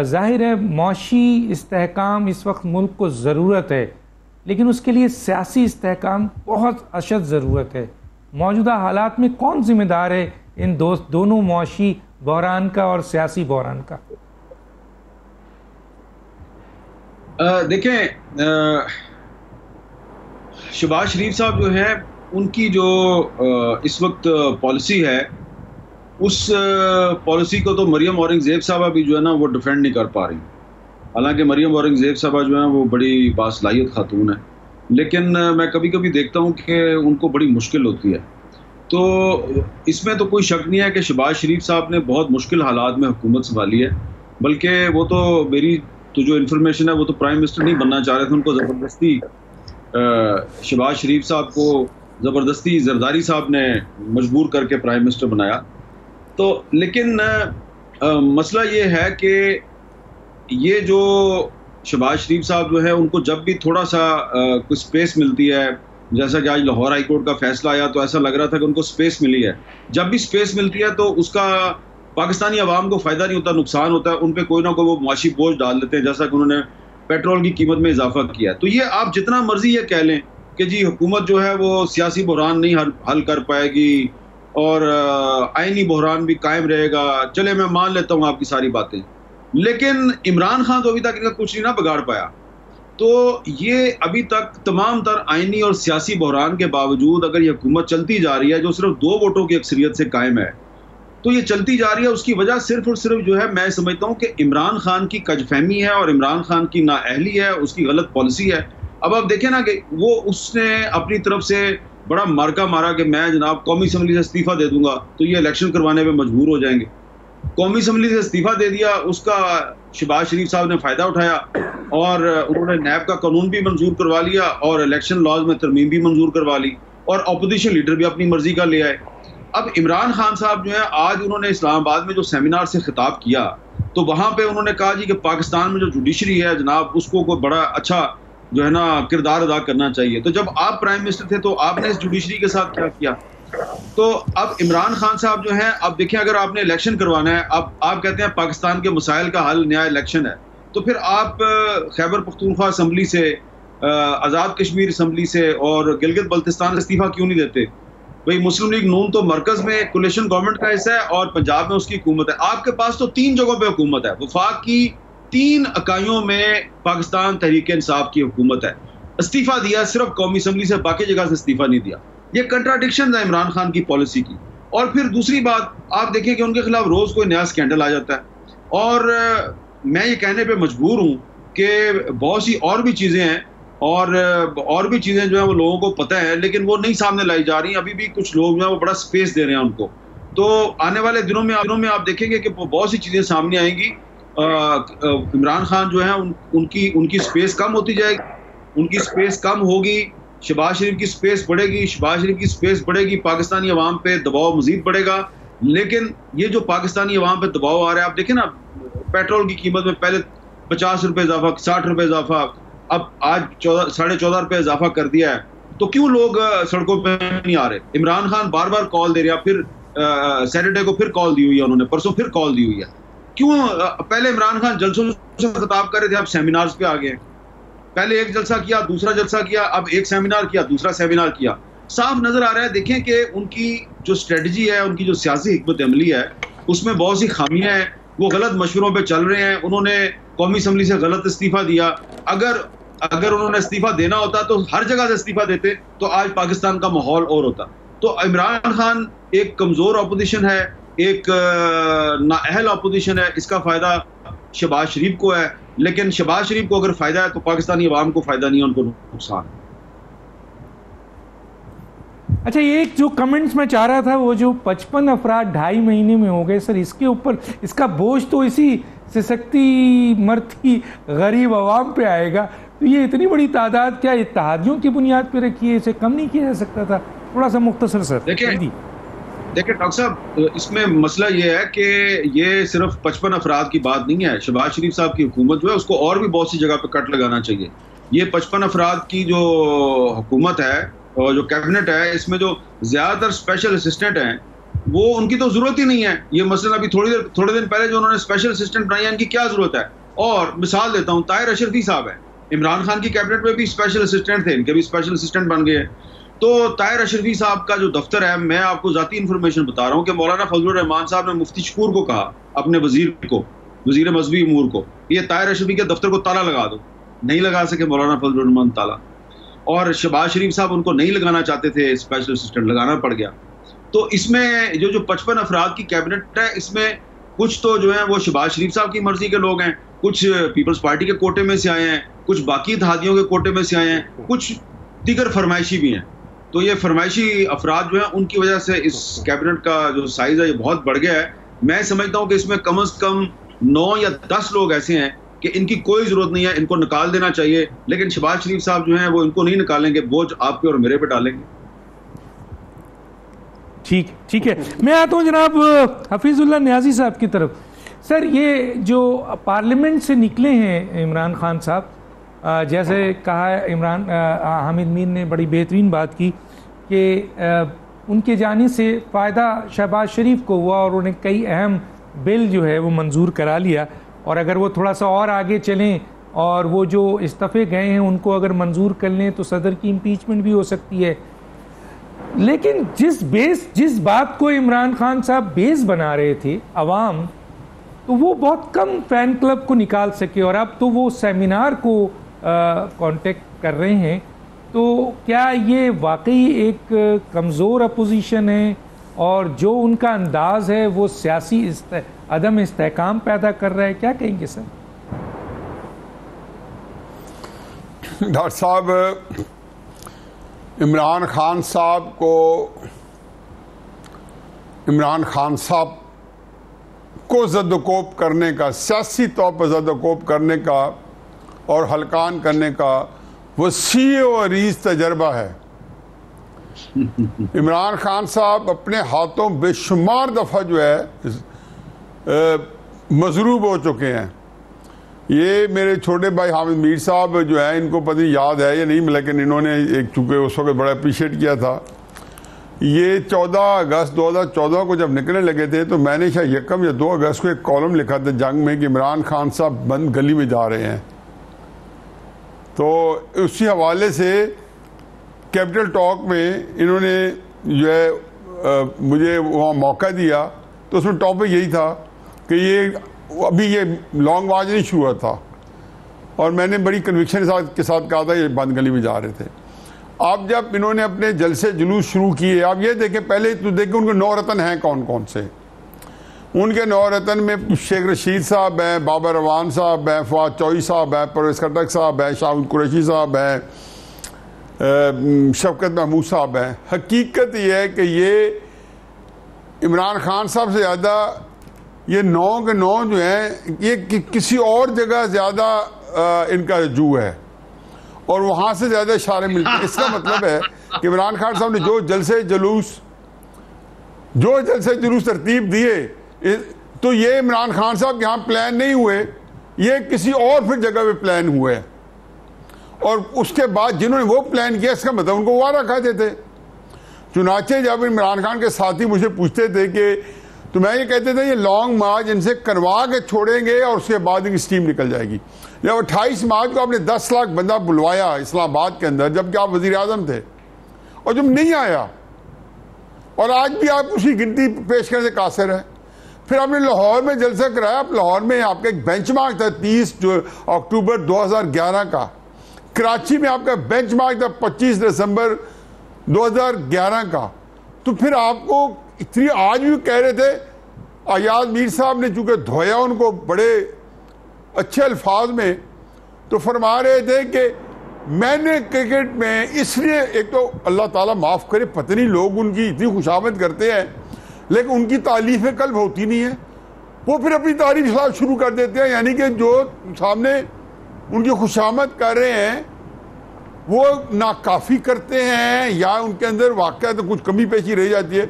ظاہر ہے معاشی استحکام اس وقت ملک کو ضرورت ہے، لیکن اس کے لیے سیاسی استحکام بہت اشد ضرورت ہے۔ موجودہ حالات میں کون ذمہ دار ہے ان دونوں معاشی بحران کا اور سیاسی بحران کا؟ دیکھیں، شہباز شریف صاحب جو ہیں، ان کی جو اس وقت پالیسی ہے، اس پالیسی کو تو مریم اورنگزیب صاحبہ بھی جو ہے نا وہ ڈیفینڈ نہیں کر پا رہی۔ حالانکہ مریم اورنگزیب صاحبہ جو ہے وہ بڑی باصلاحیت خاتون ہے، لیکن میں کبھی کبھی دیکھتا ہوں کہ ان کو بڑی مشکل ہوتی ہے۔ تو اس میں تو کوئی شک نہیں ہے کہ شہباز شریف صاحب نے بہت مشکل حالات میں حکومت سنبھالی ہے، بلکہ وہ تو میری تو جو انفارمیشن ہے وہ تو پرائم منسٹر نہیں بننا چاہ رہے تھے، ان کو زبردستی شہباز شریف صاحب کو زبردستی زرداری صاحب نے مجبور کر کے پرائم منسٹر بنایا۔ تو لیکن مسئلہ یہ ہے کہ یہ جو شہباز شریف صاحب جو ہے ان کو جب بھی تھوڑا سا کچھ سپیس ملتی ہے، جیسا کہ آج لاہور ہائی کورٹ کا فیصلہ آیا تو ایسا لگ رہا تھا کہ ان کو سپیس ملی ہے، جب بھی سپیس ملتی ہے تو اس کا پاکستانی عوام کو فائدہ نہیں ہوتا، نقصان ہوتا ہے، ان پہ کوئی نہ کوئی وہ معاشی بوجھ ڈال دیتے ہیں، جیسا کہ انہوں نے پیٹرول کی قیمت میں اضافہ کیا. تو یہ آپ جتنا مرضی یہ کہہ لیں کہ جی حکومت جو ہے وہ سیاسی بحران نہیں حل کر پائے گی اور آئینی بحران بھی قائم رہے گا، چلے میں مان لیتا ہوں آپ کی ساری باتیں، لیکن عمران خان تو ابھی تک ان کا کچھ نہیں نہ بگاڑ پایا. تو یہ ابھی تک تمام تر آئینی اور سیاسی بحران کے باوجود اگر یہ حکومت چلتی جا رہی ہے جو صرف 2 ووٹوں کی اکثریت سے قائم ہے، تو یہ چلتی جا رہی ہے. اس کی وجہ صرف اور صرف جو ہے میں سمجھتا ہوں کہ عمران خان کی کج فہمی ہے اور عمران خان کی نااہلی ہے، اس کی غلط پالیسی ہے. اب آپ دیکھیں نا کہ وہ اس نے اپنی طرف سے بڑا مارکا مارا کہ میں جناب قومی اسمبلی سے استعفیٰ دے دوں گا تو یہ الیکشن کروانے پہ مجبور ہو جائیں گے. قومی اسمبلی سے استعفیٰ دے دیا، اس کا شہباز شریف صاحب نے فائدہ اٹھایا اور انہوں نے نیب کا قانون بھی منظور کروا لیا اور الیکشن لاز میں ترمیم بھی منظور کروا لی اور اپوزیشن لیڈر بھی اپنی مرضی کا لے آئے. اب عمران خان صاحب جو ہے آج انہوں نے اسلام آباد میں جو سیمینار سے خطاب کیا تو وہاں پہ انہوں نے کہا جی کہ پاکستان میں جو جوڈیشری ہے جناب اس کو کوئی بڑا اچھا جو ہے نا کردار ادا کرنا چاہیے. تو جب آپ پرائم منسٹر تھے تو آپ نے اس جوڈیشری کے ساتھ کیا کیا؟ تو اب عمران خان صاحب جو ہیں، اب دیکھیں اگر آپ نے الیکشن کروانا ہے، اب آپ کہتے ہیں پاکستان کے مسائل کا حل نیا الیکشن ہے، تو پھر آپ خیبر پختونخوا اسمبلی سے، آزاد کشمیر اسمبلی سے اور گلگت بلتستان سے استعفیٰ کیوں نہیں دیتے؟ بھئی مسلم لیگ نون تو مرکز میں کولیشن گورنمنٹ کا حصہ ہے اور پنجاب میں اس کی حکومت ہے. آپ کے پاس تو 3 جگہوں پہ حکومت ہے، وفاق کی 3 اکائیوں میں پاکستان تحریک انصاف کی حکومت ہے. استعفیٰ دیا صرف قومی اسمبلی سے، باقی جگہ سے استعفیٰ نہیں دیا. یہ کنٹراڈکشن ہے عمران خان کی پالیسی کی. اور پھر دوسری بات آپ دیکھیں کہ ان کے خلاف روز کوئی نیا سکینڈل آ جاتا ہے اور میں یہ کہنے پہ مجبور ہوں کہ بہت سی اور بھی چیزیں ہیں اور بھی چیزیں جو ہیں وہ لوگوں کو پتہ ہے لیکن وہ نہیں سامنے لائی جا رہی ہیں. ابھی بھی کچھ لوگ جو ہیں وہ بڑا سپیس دے رہے ہیں ان کو. تو آنے والے دنوں میں آپ دیکھیں گے کہ بہت سی چیزیں سامنے آئیں گی. عمران خان جو ہیں ان کی سپیس کم ہوتی جائے گی، ان کی سپیس کم ہوگی، شہباز شریف کی سپیس بڑھے گی، شہباز شریف کی سپیس بڑھے گی، پاکستانی عوام پہ دباؤ مزید بڑھے گا. لیکن یہ جو پاکستانی عوام پہ دباؤ آ رہا ہے، آپ دیکھیں نا پیٹرول کی قیمت میں پہلے 50 روپے اضافہ، 60 روپے اضافہ، اب آج 14.5 روپے اضافہ کر دیا ہے. تو کیوں لوگ سڑکوں پہ نہیں آ رہے؟ عمران خان بار بار کال دے رہا، پھر سیٹرڈے کو پھر کال دی ہوئی ہے انہوں نے، پرسوں پھر کال دی ہوئی ہے. کیوں؟ پہلے عمران خان جلسوں سے خطاب کر رہے تھے، اب سیمینارز پہ آ گئے. پہلے ایک جلسہ کیا، دوسرا جلسہ کیا، اب ایک سیمینار کیا، دوسرا سیمینار کیا. صاف نظر آ رہا ہے. دیکھیں کہ ان کی جو اسٹریٹجی ہے، ان کی جو سیاسی حکمت عملی ہے، اس میں بہت سی خامیاں ہیں. وہ غلط مشوروں پہ چل رہے ہیں. انہوں نے قومی اسمبلی سے غلط استعفیٰ دیا. اگر انہوں نے استعفیٰ دینا ہوتا تو ہر جگہ سے استعفیٰ دیتے تو آج پاکستان کا ماحول اور ہوتا. تو عمران خان ایک کمزور اپوزیشن ہے، ایک نااہل اپوزیشن ہے. اس کا فائدہ شہباز شریف کو ہے، لیکن شہباز شریف کو اگر فائدہ ہے تو پاکستانی عوام کو فائدہ نہیں ہے، ان کو نقصان ہے. اچھا، یہ ایک جو کمنٹس میں چاہ رہا تھا، وہ جو 55 افراد 2.5 مہینے میں ہو گئے، سر اس کے اوپر اس کا بوجھ تو اسی سسکتی مرتی غریب عوام پہ آئے گا. تو یہ اتنی بڑی تعداد کیا اتحادیوں کی بنیاد پہ رکھی ہے؟ اسے کم نہیں کیا جا سکتا تھا؟ تھوڑا سا مختصر سر. دیکھیں ڈاکٹر صاحب، اس میں مسئلہ یہ ہے کہ یہ صرف 55 افراد کی بات نہیں ہے. شہباز شریف صاحب کی حکومت جو ہے اس کو اور بھی بہت سی جگہ پہ کٹ لگانا چاہیے. یہ 55 افراد کی جو حکومت ہے اور جو کیبنٹ ہے، اس میں جو زیادہ تر اسپیشل اسسٹنٹ ہیں وہ ان کی تو ضرورت ہی نہیں ہے. یہ مثلا ابھی تھوڑے دن پہلے جو انہوں نے اسپیشل اسسٹنٹ بنائی ہے، ان کی کیا ضرورت ہے؟ اور مثال دیتا ہوں، طاہر اشرفی صاحب ہیں، عمران خان کی کیبنٹ میں بھی اسپیشل اسسٹنٹ تھے، ان کے بھی اسپیشل اسسٹنٹ بن گئے. تو طاہر اشرفی صاحب کا جو دفتر ہے، میں آپ کو ذاتی انفارمیشن بتا رہا ہوں کہ مولانا فضل الرحمان صاحب نے مفتی شکور کو کہا، اپنے وزیر مذہبی امور کو، یہ طاہر اشرفی کے دفتر کو تالا لگا دو. نہیں لگا سکے مولانا فضل الرحمان تالا، اور شہباز شریف صاحب ان کو نہیں لگانا چاہتے تھے، اسپیشل اسسٹنٹ لگانا پڑ گیا. تو اس میں جو 55 افراد کی کیبنٹ ہے، اس میں کچھ تو جو ہیں وہ شہباز شریف صاحب کی مرضی کے لوگ ہیں، کچھ پیپلز پارٹی کے کوٹے میں سے آئے ہیں، کچھ باقی اتحادیوں کے کوٹے میں سے آئے ہیں، کچھ دیگر فرمائشی بھی ہیں. تو یہ فرمائشی افراد جو ہیں ان کی وجہ سے اس کیبنٹ کا جو سائز ہے یہ بہت بڑھ گیا ہے. میں سمجھتا ہوں کہ اس میں کم از کم 9 یا 10 لوگ ایسے ہیں کہ ان کی کوئی ضرورت نہیں ہے، ان کو نکال دینا چاہیے. لیکن شہباز شریف صاحب جو ہیں وہ ان کو نہیں نکالیں گے، بوجھ آپ پہ اور میرے پہ ڈالیں گے. ٹھیک ہے. میں آتا ہوں جناب حفیظ اللہ نیازی صاحب کی طرف. سر یہ جو پارلیمنٹ سے نکلے ہیں عمران خان صاحب، جیسے کہا حامد میر نے بڑی بہترین بات کی کہ ان کے جانے سے فائدہ شہباز شریف کو ہوا اور انہیں کئی اہم بل جو ہے وہ منظور کرا لیا، اور اگر وہ تھوڑا سا اور آگے چلیں اور وہ جو استعفے گئے ہیں ان کو اگر منظور کر لیں تو صدر کی امپیچمنٹ بھی ہو سکتی ہے. لیکن جس بات کو عمران خان صاحب بیس بنا رہے تھے عوام، تو وہ بہت کم فین کلب کو نکال سکے، اور اب تو وہ سیمینار کو کانٹیکٹ کر رہے ہیں. تو کیا یہ واقعی ایک کمزور اپوزیشن ہے، اور جو ان کا انداز ہے وہ سیاسی عدم استحکام پیدا کر رہا ہے؟ کیا کہیں گے سر؟ ڈاکٹر صاحب، عمران خان صاحب کو زد و کوب کرنے کا، سیاسی طور پر زد و کوب کرنے کا اور ہلکان کرنے کا وسیع و عریض تجربہ ہے. عمران خان صاحب اپنے ہاتھوں بے شمار دفعہ جو ہے مضروب ہو چکے ہیں. یہ میرے چھوٹے بھائی حامد میر صاحب جو ہیں، ان کو پتہ نہیں یاد ہے یا نہیں، لیکن انہوں نے چونکہ اس وقت بڑا اپریشیٹ کیا تھا. یہ 14 اگست 2014 کو جب نکلنے لگے تھے تو میں نے شاید 1 یا 2 اگست کو ایک کالم لکھا تھا جنگ میں کہ عمران خان صاحب بند گلی میں جا رہے ہیں. تو اسی حوالے سے کیپٹل ٹاک میں انہوں نے جو ہے مجھے وہاں موقع دیا، تو اس میں ٹاپک یہی تھا کہ یہ ابھی یہ لانگ مارچ نہیں شروع ہوا تھا، اور میں نے بڑی کنوکشن کے ساتھ کہا تھا یہ بند گلی میں جا رہے تھے. اب جب انہوں نے اپنے جلسے جلوس شروع کیے، آپ یہ دیکھیں، پہلے تو دیکھیں ان کے 9 رتن ہیں کون کون سے. ان کے 9 رتن میں شیخ رشید صاحب ہیں، بابر روان صاحب ہیں، فواد چوئی صاحب ہیں، پرویز خٹک صاحب ہیں، شاہد قریشی صاحب ہیں، شفقت محمود صاحب ہیں. حقیقت یہ ہے کہ یہ عمران خان صاحب سے زیادہ یہ 9 کے 9 جو ہیں یہ کسی اور جگہ زیادہ ان کا رجوع ہے، اور وہاں سے زیادہ اشارے ملتے ہیں. اس کا مطلب ہے کہ عمران خان صاحب نے جو جلسے جلوس ترتیب دیے، تو یہ عمران خان صاحب یہاں پلان نہیں ہوئے، یہ کسی اور پھر جگہ پہ پلان ہوئے. اور اس کے بعد جنہوں نے وہ پلان کیا، اس کا مطلب ان کو وہاں رکھا دیتے. چنانچہ جب عمران خان کے ساتھی مجھے پوچھتے تھے کہ، تو میں یہ کہتے تھے یہ لانگ مارچ ان سے کروا کے چھوڑیں گے اور اس کے بعد ان کی سٹیم نکل جائے گی. جب 28 مارچ کو آپ نے 10 لاکھ بندہ بلوایا اسلام آباد کے اندر، جبکہ آپ وزیر اعظم تھے، اور جب نہیں آیا، اور آج بھی آپ اسی گنتی پیش کرنے سے قاصر ہے. پھر آپ نے لاہور میں جلسہ کرایا. لاہور میں آپ کا ایک بینچ مارک تھا 30 اکتوبر 2011 کا. کراچی میں آپ کا بینچ مارک تھا 25 دسمبر 2011 کا. تو پھر آپ کو اتنی، آج بھی کہہ رہے تھے، ایاز میر صاحب نے چونکہ دھویا ان کو بڑے اچھے الفاظ میں، تو فرما رہے تھے کہ میں نے کرکٹ میں اس لیے، ایک تو اللہ تعالیٰ معاف کرے، پتہ نہیں لوگ ان کی اتنی خوشامد کرتے ہیں لیکن ان کی تعریف قلب ہوتی نہیں ہے. وہ پھر اپنی تعریف شروع کر دیتے ہیں، یعنی کہ جو سامنے ان کی خوشامد کر رہے ہیں وہ ناکافی کرتے ہیں، یا ان کے اندر واقعہ تو کچھ کمی پیشی رہ جاتی ہے.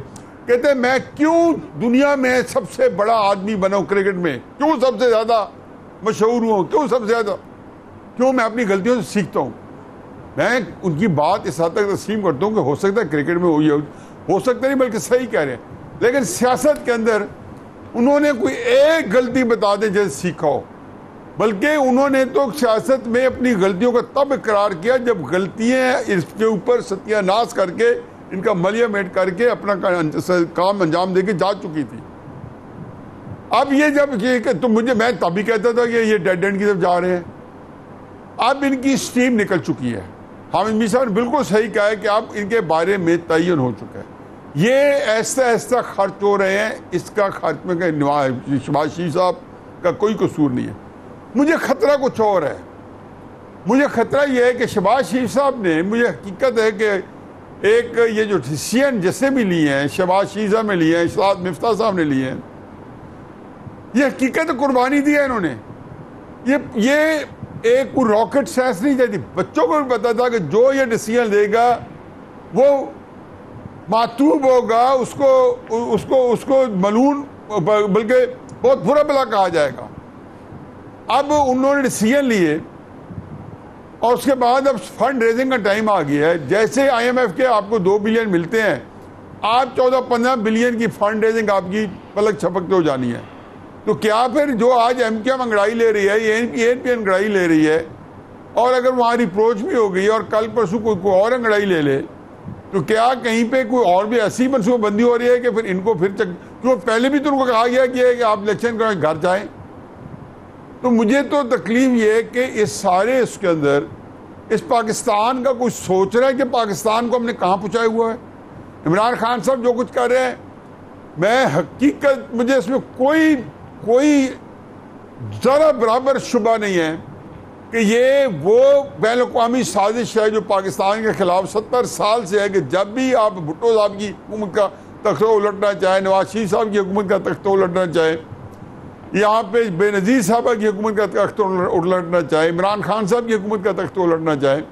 کہتے ہیں میں کیوں دنیا میں سب سے بڑا آدمی بنا ہوں کرکٹ میں، کیوں سب سے زیادہ مشہور ہوں، کیوں سب سے زیادہ، کیوں میں اپنی غلطیوں سے سیکھتا ہوں. میں ان کی بات اس حد تک تسلیم کرتا ہوں کہ ہو سکتا ہے کرکٹ میں ہو سکتا نہیں، بلکہ صحیح کہہ رہے ہیں، لیکن سیاست کے اندر انہوں نے کوئی ایک غلطی بتا دے جیسے سیکھا ہو. بلکہ انہوں نے تو سیاست میں اپنی غلطیوں کا تب اقرار کیا جب غلطیاں اس کے اوپر ستیہ ناش کر کے، ان کا ملیہ میٹ کر کے اپنا کام انجام دے کے جا چکی تھی. اب یہ جب تو میں تب بھی کہتا تھا کہ یہ ڈیڈ اینڈ کی طرف جا رہے ہیں. اب ان کی سٹیم نکل چکی ہے. حامد میر صاحب نے بالکل صحیح کہا ہے کہ اب ان کے بارے میں تعین ہو چکا ہے. یہ ایسا ایسا خرچ ہو رہے ہیں، اس کا خرچ میں شہباز شریف صاحب کا کوئی قصور نہیں ہے. مجھے خطرہ کچھ اور ہے. مجھے خطرہ یہ ہے کہ شہباز شریف صاحب نے، مجھے حقیقت ہے کہ ایک یہ جو ڈیسیژن جیسے بھی لیے ہیں، شہباز شریف صاحب نے لیے ہیں، اشراق مفتاح صاحب نے لیے ہیں، یہ حقیقت قربانی دی ہے انہوں نے. یہ ایک کوئی راکٹ سائنس نہیں چاہتی. بچوں کو بھی پتا تھا کہ جو یہ ڈیسیژن لے گا وہ معتوب ہوگا، اس کو ملعون، بلکہ بہت برا بلا کہا جائے گا. اب انہوں نے ڈیسیژن لیے اور اس کے بعد اب فنڈ ریزنگ کا ٹائم آ گیا ہے. جیسے آئی ایم ایف کے آپ کو 2 بلین ملتے ہیں, آپ 14-15 بلین کی فنڈ ریزنگ آپ کی پلک چھپکتے ہو جانی ہے. تو کیا پھر جو آج ایم کیو ایم انگڑائی لے رہی ہے, یہ این پی انگڑائی لے رہی ہے, اور اگر وہاں ریپروچ بھی ہو گئی اور کل پرسوں کوئی اور انگڑائی لے لے, تو کیا کہیں پہ کوئی اور بھی ایسی منصوبہ بندی ہو رہی ہے کہ پھر ان کو پھر کیوں پہلے بھی تو ان کو کہا گیا کہ آپ الیکشن کریں گھر جائیں. تو مجھے تو تکلیف یہ ہے کہ اس سارے اس کے اندر اس پاکستان کا کوئی سوچ رہا ہے کہ پاکستان کو ہم نے کہاں پہنچایا ہوا ہے. عمران خان صاحب جو کچھ کر رہے ہیں, میں حقیقت مجھے اس میں کوئی ذرا برابر شبہ نہیں ہے کہ یہ وہ بین الاقوامی سازش ہے جو پاکستان کے خلاف 70 سال سے ہے, کہ جب بھی آپ بھٹو صاحب کی حکومت کا تختہ الٹنا چاہیں, نواز شریف صاحب کی حکومت کا تختہ الٹنا چاہیں, یہاں پہ بے نظیر صاحبہ کی حکومت کا تختہ الٹنا چاہیں, عمران خان صاحب کی حکومت کا تختہ الٹنا چاہیں,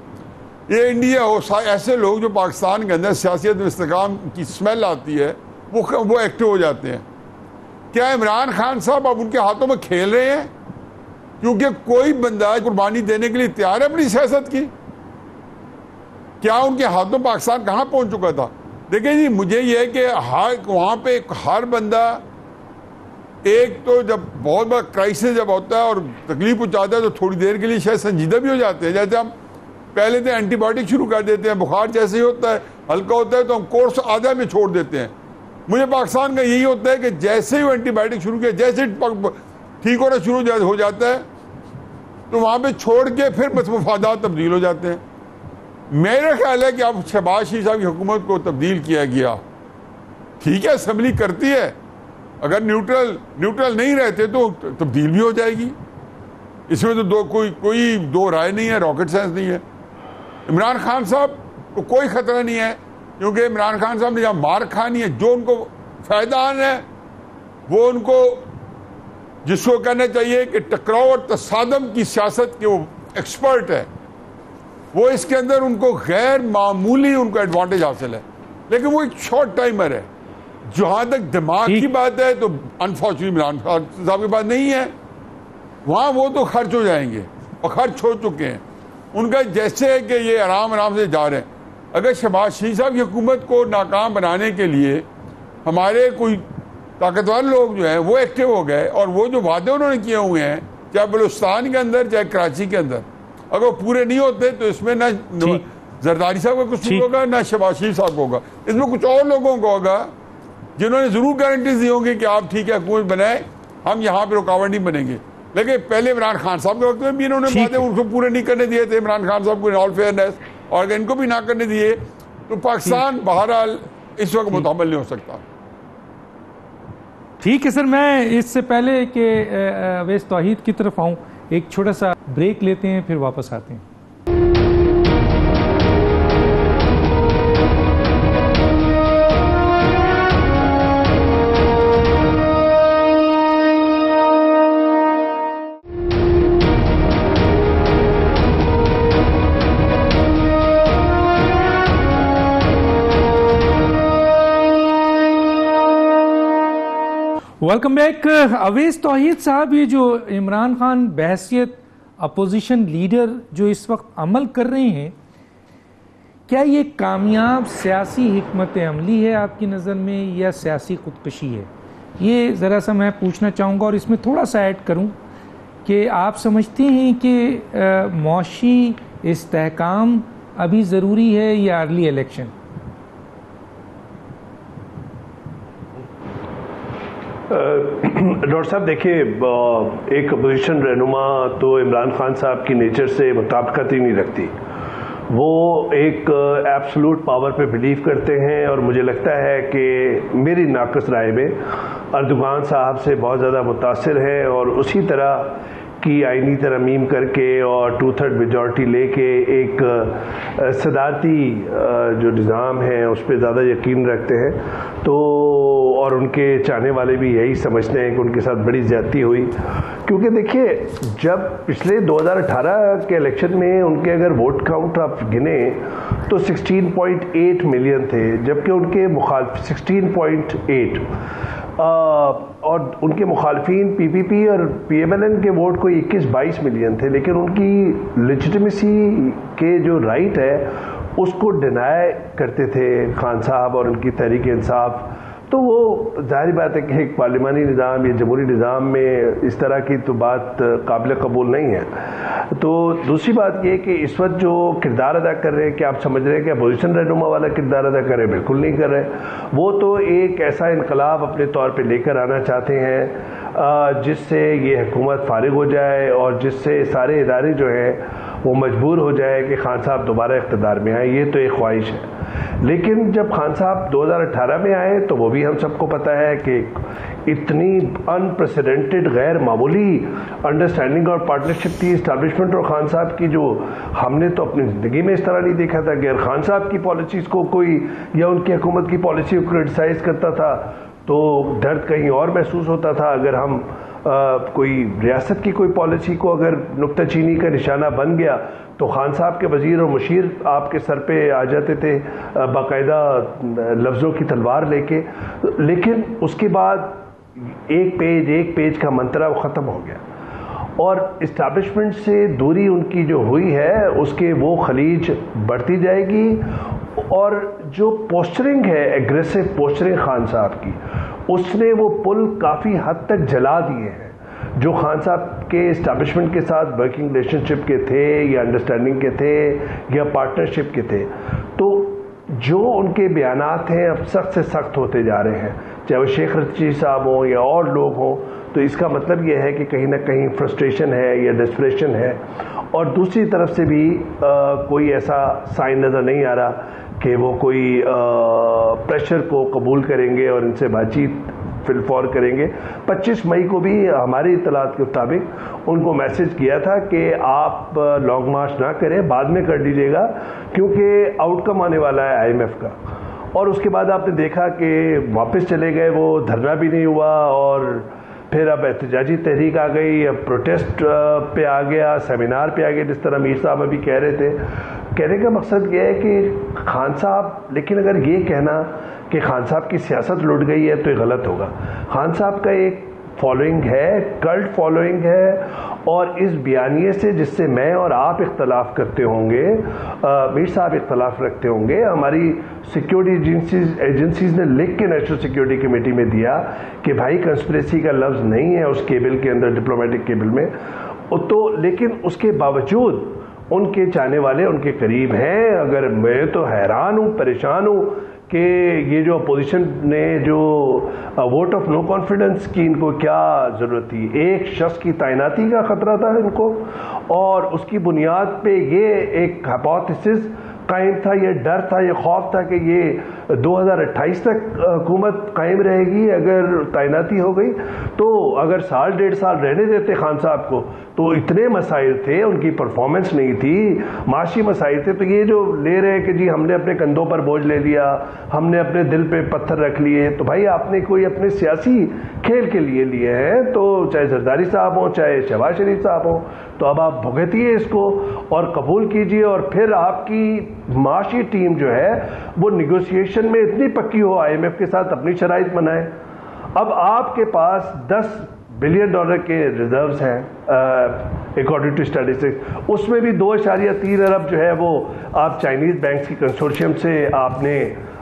یہ انڈیا ایسے لوگ جو پاکستان کے اندر سیاست میں استحکام کی سمیل آتی ہے وہ ایکٹیو ہو جاتے ہیں. کیا عمران خان صاحب اب ان کے ہاتھوں میں کھیل رہے ہیں کیونکہ کوئی بندہ قربانی دینے کے لیے تیار ہے اپنی سیاست کی؟ کیا ان کے ہاتھوں پاکستان کہاں پہنچ چکا تھا؟ دیکھیں جی, مجھے یہ ہے کہ وہاں پہ ہر بندہ ایک تو جب بہت بڑا کرائسس جب ہوتا ہے اور تکلیف پہنچاتا ہے تو تھوڑی دیر کے لیے شاید سنجیدہ بھی ہو جاتے ہیں. جیسے ہم پہلے تو اینٹی بایوٹک شروع کر دیتے ہیں, بخار جیسے ہی ہوتا ہے ہلکا ہوتا ہے تو ہم کورس آدھا میں چھوڑ دیتے ہیں. مجھے پاکستان کا یہی ہوتا ہے کہ جیسے ہی اینٹی بایوٹک شروع کیا, جیسے ٹھیک ہونا شروع ہو جاتا ہے تو وہاں پہ چھوڑ کے پھر بس مفادات تبدیل ہو جاتے ہیں. میرا خیال ہے کہ اب شہباز شریف صاحب کی حکومت کو تبدیل کیا گیا, ٹھیک ہے اسمبلی کرتی ہے, اگر نیوٹرل نہیں رہتے تو تبدیل بھی ہو جائے گی, اس میں تو کوئی دو رائے نہیں ہے, راکٹ سائنس نہیں ہے. عمران خان صاحب کو کوئی خطرہ نہیں ہے کیونکہ عمران خان صاحب نے جہاں مار کھانی ہے, جو ان کو فائدہ آنا ہے وہ ان کو, جس کو کہنا چاہیے کہ ٹکراؤ اور تصادم کی سیاست کے وہ ایکسپرٹ ہے, وہ اس کے اندر ان کو غیر معمولی ان کو ایڈوانٹیج حاصل ہے. لیکن وہ ایک شارٹ ٹائمر ہے. جہاں تک دماغ کی بات ہے تو انفارچونیٹلی عمران خان صاحب کے پاس نہیں ہے, وہاں وہ تو خرچ ہو جائیں گے اور خرچ ہو چکے ہیں. ان کا جیسے ہے کہ یہ آرام سے جا رہے ہیں. اگر شہباز شریف صاحب کی حکومت کو ناکام بنانے کے لیے ہمارے کوئی طاقتور لوگ جو ہیں وہ ایکٹیو ہو گئے اور وہ جو وعدے انہوں نے کیے ہوئے ہیں چاہے بلوچستان کے اندر چاہے کراچی کے اندر, اگر وہ پورے نہیں ہوتے تو اس میں نہ زرداری صاحب کا قصور ہوگا نہ شہباز شریف صاحب کو ہوگا, اس میں کچھ اور لوگوں کو ہوگا جنہوں نے ضرور گارنٹیز دی ہوں گی کہ آپ ٹھیک ہے حکومت بنائیں, ہم یہاں پہ رکاوٹ نہیں بنیں گے. لیکن پہلے عمران خان صاحب کے وقت میں بھی انہوں نے باتیں ان کو پورے نہیں کرنے دیے تھے عمران خان صاحب کو, ان آل فیئرنیس, اور اگر ان کو بھی نہ کرنے دیے تو پاکستان بہرحال اس وقت متحمل نہیں ہو سکتا. ٹھیک ہے سر, میں اس سے پہلے کہ اویس توحید کی طرف آؤں ایک چھوٹا سا بریک لیتے ہیں, پھر واپس آتے ہیں. Welcome back. اویس توحید صاحب, یہ جو عمران خان بحیثیت اپوزیشن لیڈر جو اس وقت عمل کر رہے ہیں, کیا یہ کامیاب سیاسی حکمت عملی ہے آپ کی نظر میں یا سیاسی خودکشی ہے؟ یہ ذرا سا میں پوچھنا چاہوں گا, اور اس میں تھوڑا سا ایڈ کروں کہ آپ سمجھتے ہیں کہ معاشی استحکام ابھی ضروری ہے یا ارلی الیکشن؟ ڈاکٹر صاحب دیکھیے, ایک اپوزیشن رہنما تو عمران خان صاحب کی نیچر سے مطابقت ہی نہیں رکھتی. وہ ایک ایبسلوٹ پاور پہ بلیو کرتے ہیں, اور مجھے لگتا ہے کہ میری ناقص رائے میں اردوغان صاحب سے بہت زیادہ متاثر ہے, اور اسی طرح کی آئینی ترمیم کر کے اور 2/3 میجورٹی لے کے ایک صدارتی جو نظام ہے اس پہ زیادہ یقین رکھتے ہیں. تو اور ان کے چاہنے والے بھی یہی سمجھتے ہیں کہ ان کے ساتھ بڑی زیادتی ہوئی, کیونکہ دیکھیے جب پچھلے 2018 کے الیکشن میں ان کے اگر ووٹ کاؤنٹ آپ گنے تو 16.8 ملین تھے, جبکہ ان کے مخالف 16.8. اور ان کے مخالفین پی پی پی اور پی ایم ایل این کے ووٹ کوئی 21-22 ملین تھے، لیکن ان کی لیجٹمیسی کے جو رائٹ ہے اس کو ڈینائی کرتے تھے خان صاحب اور ان کی تحریک انصاف. تو وہ ظاہری بات ہے کہ ایک پارلیمانی نظام یا جمہوری نظام میں اس طرح کی تو بات قابل قبول نہیں ہے. تو دوسری بات یہ کہ اس وقت جو کردار ادا کر رہے ہیں کہ آپ سمجھ رہے ہیں کہ اپوزیشن رہنما والا کردار ادا کر رہے ہیں، بالکل نہیں کر رہے. وہ تو ایک ایسا انقلاب اپنے طور پہ لے کر آنا چاہتے ہیں جس سے یہ حکومت فارغ ہو جائے اور جس سے سارے ادارے جو ہیں وہ مجبور ہو جائے کہ خان صاحب دوبارہ اقتدار میں آئیں. یہ تو ایک خواہش ہے. لیکن جب خان صاحب 2018 میں آئے تو وہ بھی ہم سب کو پتہ ہے کہ اتنی انپریسیڈنٹڈ غیر معمولی انڈرسٹینڈنگ اور پارٹنرشپ تھی اسٹیبلشمنٹ اور خان صاحب کی، جو ہم نے تو اپنی زندگی میں اس طرح نہیں دیکھا تھا کہ خان صاحب کی پالیسیز کو کوئی یا ان کی حکومت کی پالیسی کو کرٹیسائز کرتا تھا تو درد کہیں اور محسوس ہوتا تھا. اگر ہم کوئی ریاست کی کوئی پالیسی کو اگر نکتہ چینی کا نشانہ بن گیا تو خان صاحب کے وزیر اور مشیر آپ کے سر پہ آ جاتے تھے باقاعدہ لفظوں کی تلوار لے کے. لیکن اس کے بعد ایک پیج کا منترا وہ ختم ہو گیا اور اسٹیبلشمنٹ سے دوری ان کی جو ہوئی ہے اس کے وہ خلیج بڑھتی جائے گی. اور جو پوسچرنگ ہے ایگریسو پوسچرنگ خان صاحب کی، اس نے وہ پل کافی حد تک جلا دیے ہیں جو خان صاحب کے اسٹیبلشمنٹ کے ساتھ ورکنگ ریلیشن شپ کے تھے یا انڈرسٹینڈنگ کے تھے یا پارٹنرشپ کے تھے. تو جو ان کے بیانات ہیں اب سخت سے سخت ہوتے جا رہے ہیں، چاہے وہ شیخ رشید صاحب ہوں یا اور لوگ ہوں. تو اس کا مطلب یہ ہے کہ کہیں نہ کہیں فرسٹریشن ہے یا ڈسپریشن ہے. اور دوسری طرف سے بھی کوئی ایسا سائن نظر نہیں آ رہا کہ وہ کوئی پریشر کو قبول کریں گے اور ان سے بات چیت فی الفور کریں گے. 25 مئی کو بھی ہماری اطلاعات کے مطابق ان کو میسج کیا تھا کہ آپ لانگ مارچ نہ کریں، بعد میں کر لیجیے گا کیونکہ آؤٹ کم آنے والا ہے IMF کا. اور اس کے بعد آپ نے دیکھا کہ واپس چلے گئے، وہ دھرنا بھی نہیں ہوا اور پھر اب احتجاجی تحریک آ گئی، اب پروٹیسٹ پہ آ گیا، سیمینار پہ آ گیا، جس طرح میر صاحب ابھی کہہ رہے تھے. کہنے کا مقصد یہ ہے کہ خان صاحب، لیکن اگر یہ کہنا کہ خان صاحب کی سیاست لٹ گئی ہے تو یہ غلط ہوگا. خان صاحب کا ایک فالوئنگ ہے، کلٹ فالوئنگ ہے، اور اس بیانیے سے جس سے میں اور آپ اختلاف کرتے ہوں گے، میر صاحب اختلاف رکھتے ہوں گے، ہماری سیکیورٹی ایجنسیز نے لکھ کے نیشنل سیکیورٹی کمیٹی میں دیا کہ بھائی کنسپریسی کا لفظ نہیں ہے اس کیبل کے اندر، ڈپلومیٹک کیبل میں. تو لیکن اس کے باوجود ان کے چاہنے والے ان کے قریب ہیں. اگر میں تو حیران ہوں، پریشان ہوں کہ یہ جو اپوزیشن نے جو ووٹ آف نو کانفیڈنس کی، ان کو کیا ضرورت تھی؟ ایک شخص کی تعیناتی کا خطرہ تھا ان کو، اور اس کی بنیاد پہ یہ ایک ہائپوتھیسس قائم تھا، یہ ڈر تھا، یہ خوف تھا کہ یہ 2028 تک حکومت قائم رہے گی اگر تعیناتی ہو گئی. تو اگر سال ڈیڑھ سال رہنے دیتے خان صاحب کو تو اتنے مسائل تھے، ان کی پرفارمنس نہیں تھی، معاشی مسائل تھے. تو یہ جو لے رہے کہ جی ہم نے اپنے کندھوں پر بوجھ لے لیا، ہم نے اپنے دل پہ پتھر رکھ لیے، تو بھائی آپ نے کوئی اپنے سیاسی کھیل کے لیے لیے ہیں، تو چاہے زرداری صاحب ہوں چاہے شہباز شریف صاحب ہوں، تو اب آپ بھگتیے اس کو اور قبول کیجئے. اور پھر آپ کی معاشی ٹیم جو ہے وہ نیگوسیشن میں اتنی پکی ہو IMF کے ساتھ، اپنی شرائط بنائے. اب آپ کے پاس $10 بلین کے ریزروز ہیں اکارڈنگ ٹو اسٹیٹسٹکس، اس میں بھی 2.3 ارب جو ہے وہ آپ چائنیز بینکس کی کنسورشیم سے آپ نے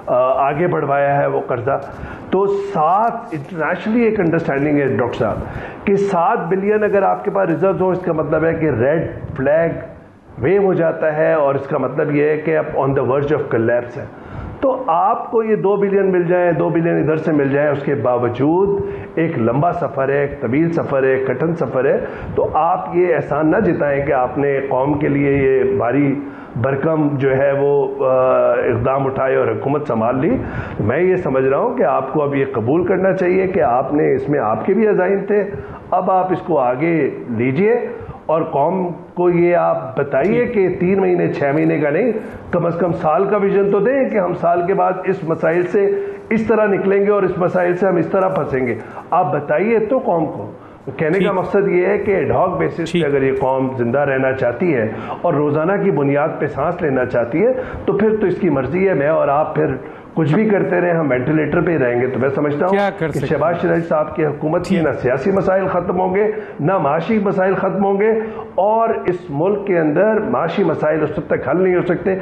آگے بڑھوایا ہے وہ قرضہ. تو 7 انٹرنیشنلی ایک انڈرسٹینڈنگ ہے ڈاکٹر صاحب کہ 7 بلین اگر آپ کے پاس ریزروز ہو، اس کا مطلب ہے کہ ریڈ فلیگ ویو ہو جاتا ہے، اور اس کا مطلب یہ ہے کہ آپ آن دا ورج آف کلیپس ہے. تو آپ کو یہ 2 بلین مل جائیں، 2 بلین ادھر سے مل جائیں، اس کے باوجود ایک لمبا سفر ہے، ایک طویل سفر ہے، ایک کٹھن سفر ہے. تو آپ یہ احسان نہ جتائیں کہ آپ نے قوم کے لیے یہ بھاری برکم جو ہے وہ اقدام اٹھائے اور حکومت سنبھال لی. میں یہ سمجھ رہا ہوں کہ آپ کو اب یہ قبول کرنا چاہیے کہ آپ نے اس میں آپ کے بھی عزائم تھے. اب آپ اس کو آگے لیجئے اور قوم کو یہ آپ بتائیے کہ 3 مہینے 6 مہینے کا نہیں، کم از کم سال کا ویژن تو دیں کہ ہم سال کے بعد اس مسائل سے اس طرح نکلیں گے اور اس مسائل سے ہم اس طرح پھنسیں گے. آپ بتائیے تو قوم کو. کہنے کا مقصد یہ ہے کہ ایڈ ہاک بیسس پہ اگر یہ قوم زندہ رہنا چاہتی ہے اور روزانہ کی بنیاد پہ سانس لینا چاہتی ہے تو پھر تو اس کی مرضی ہے. میں اور آپ پھر کچھ بھی کرتے رہے ہم وینٹیلیٹر پہ ہی رہیں گے. تو میں سمجھتا ہوں کہ شہباز شریف صاحب کی حکومت کے نہ سیاسی مسائل ختم ہوں گے نہ معاشی مسائل ختم ہوں گے, اور اس ملک کے اندر معاشی مسائل اس وقت تک حل نہیں ہو سکتے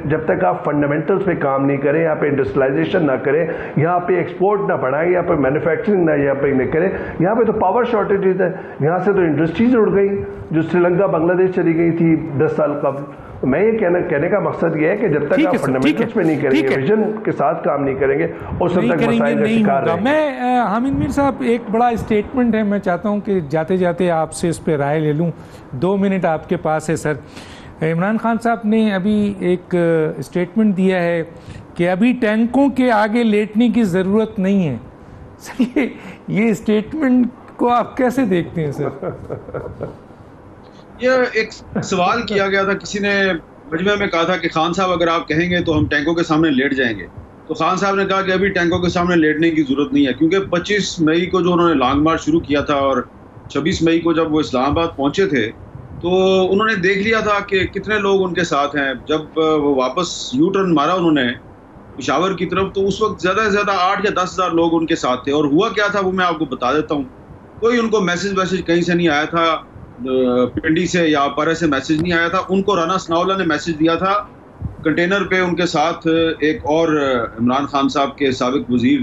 جب تک آپ فنڈامنٹلز پہ کام نہیں کریں, یہاں پہ انڈسٹریلائزیشن نہ کریں, یہاں پہ ایکسپورٹ نہ بڑھائیں, یہاں پہ مینوفیکچرنگ نہ یہاں پہ نہ کریں. یہاں پہ تو پاور شارٹیجز ہے, یہاں سے تو انڈسٹریز اڑ گئی جو سری لنکا بنگلہ دیش چلی گئی تھی 10 سال قبل. میں یہ کہنے کا مقصد یہ ہے کہ جب تک آپ فنڈامنٹلز پہ نہیں کریں گے, ویژن کے ساتھ کام نہیں کریں گے, اس وقت تک مسائل کا شکار رہیں گے. میں حامد میر صاحب ایک بڑا اسٹیٹمنٹ ہے, میں چاہتا ہوں کہ جاتے جاتے آپ سے اس پہ رائے لے لوں. 2 منٹ آپ کے پاس ہے سر. عمران خان صاحب نے ابھی ایک اسٹیٹمنٹ دیا ہے کہ ابھی ٹینکوں کے آگے لیٹنے کی ضرورت نہیں ہے. سر یہ اسٹیٹمنٹ کو آپ کیسے دیکھتے ہیں سر؟ یہ ایک سوال کیا گیا تھا, کسی نے مجمع میں کہا تھا کہ خان صاحب اگر آپ کہیں گے تو ہم ٹینکوں کے سامنے لیٹ جائیں گے. تو خان صاحب نے کہا کہ ابھی ٹینکوں کے سامنے لیٹنے کی ضرورت نہیں ہے, کیونکہ 25 مئی کو جو انہوں نے لانگ مارچ شروع کیا تھا اور 26 مئی کو جب وہ اسلام آباد پہنچے تھے تو انہوں نے دیکھ لیا تھا کہ کتنے لوگ ان کے ساتھ ہیں. جب وہ واپس یو ٹرن مارا انہوں نے پشاور کی طرف, تو اس وقت زیادہ سے زیادہ 8 یا 10 ہزار لوگ ان کے ساتھ تھے. اور ہوا کیا تھا وہ میں آپ کو بتا دیتا ہوں. کوئی ان کو میسج کہیں سے نہیں آیا تھا, پنڈی سے یا پارے سے میسج نہیں آیا تھا. ان کو رانا ثناءاللہ نے میسج دیا تھا کنٹینر پہ, ان کے ساتھ ایک اور عمران خان صاحب کے سابق وزیر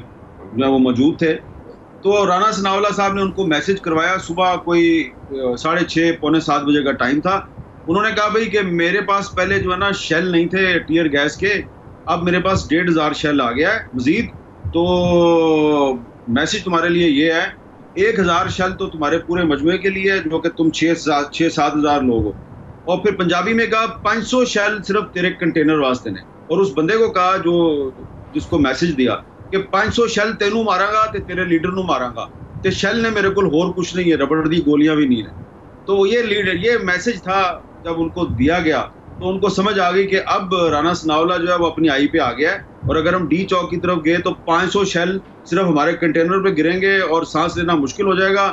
جو ہے وہ موجود تھے. تو رانا ثناءاللہ صاحب نے ان کو میسج کروایا, صبح کوئی 6:30 پونے 7 بجے کا ٹائم تھا. انہوں نے کہا بھائی کہ میرے پاس پہلے جو ہے نا شیل نہیں تھے ٹیئر گیس کے, اب میرے پاس 1,500 شیل آ گیا ہے مزید. تو میسج تمہارے لیے یہ ہے, 1,000 شیل تو تمہارے پورے مجموعے کے لیے جو کہ تم 6-7 ہزار لوگ ہو. اور پھر پنجابی میں کہا 500 شیل صرف تیرے کنٹینر واسطے نے. اور اس بندے کو کہا جس کو میسج دیا کہ 500 شیل تینوں مارا گا تے تیرے لیڈر نو مارا گا, تے شیل نے میرے کو اور کچھ نہیں ہے, ربڑ دی گولیاں بھی نہیں ہیں. تو یہ میسج تھا جب ان کو دیا گیا تو ان کو سمجھ آ گئی کہ اب رانا ثناءاللہ جو ہے وہ اپنی آئی پہ آ گیا ہے, اور اگر ہم ڈی چوک کی طرف گئے تو 500 شیل صرف ہمارے کنٹینر پہ گریں گے اور سانس لینا مشکل ہو جائے گا.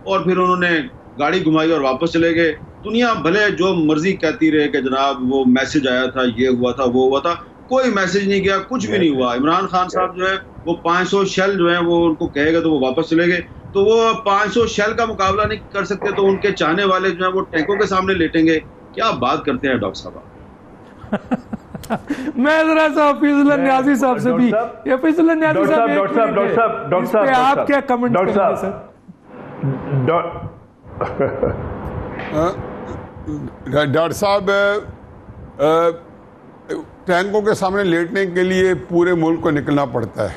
اور پھر انہوں نے گاڑی گھمائی اور واپس چلے گئے. دنیا بھلے جو مرضی کہتی رہے کہ جناب وہ میسج آیا تھا, یہ ہوا تھا, وہ ہوا تھا, کوئی میسج نہیں گیا, کچھ بھی نہیں ہوا. عمران خان صاحب جو ہے وہ 500 شیل جو ہیں وہ ان کو کہے گا تو وہ واپس چلے گئے. تو وہ 500 شیل کا مقابلہ نہیں کر سکتے تو ان کے چاہنے والے جو ہیں وہ ٹینکوں کے سامنے لیٹیں گے. کیا بات کرتے ہیں ڈاکٹر صاحب. میں ذرا سا حفیظ اللہ نیازی صاحب سے بھی, حفیظ اللہ نیازی صاحب آپ کیا کمنٹ کریں گے سر؟ ڈاکٹر صاحب, ٹینکوں کے سامنے لیٹنے کے لیے پورے ملک کو نکلنا پڑتا ہے,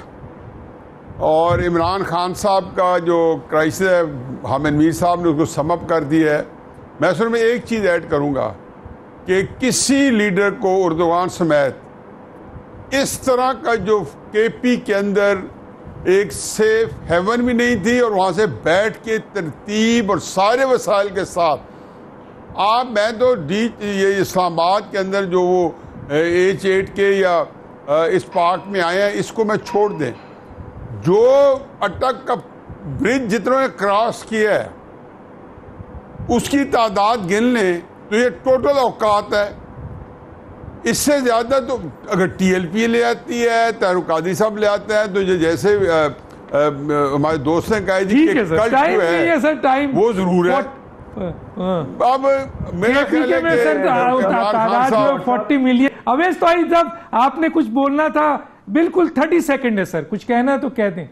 اور عمران خان صاحب کا جو کرائسس ہے حامد میر صاحب نے اس کو سم اپ کر دیا ہے. میں اصل میں ایک چیز ایڈ کروں گا کہ کسی لیڈر کو اردوغان سمیت اس طرح کا جو کے پی کے اندر ایک سیف ہیون بھی نہیں تھی, اور وہاں سے بیٹھ کے ترتیب اور سارے وسائل کے ساتھ میں تو یہ اسلام آباد کے اندر جو وہ H8 کے یا اس پارک میں آئے ہیں اس کو میں چھوڑ دیں, جو اٹک کا برج جتنوں نے کراس کیا ہے اس کی تعداد گن لیں تو یہ ٹوٹل اوقات ہے. اس سے زیادہ تو اگر ٹی ایل پی لے آتی ہے, طاہر قادری صاحب لے آتے ہیں, تو جیسے ہمارے دوست نے کہا جی کہ کل جو ہے وہ ضرور ہے. اب میرا خیال ہے کہ 40 ملین. اویس طاہر صاحب آپ نے کچھ بولنا تھا, بالکل 30 سیکنڈ ہے سر, کچھ کہنا تو کہہ دیں.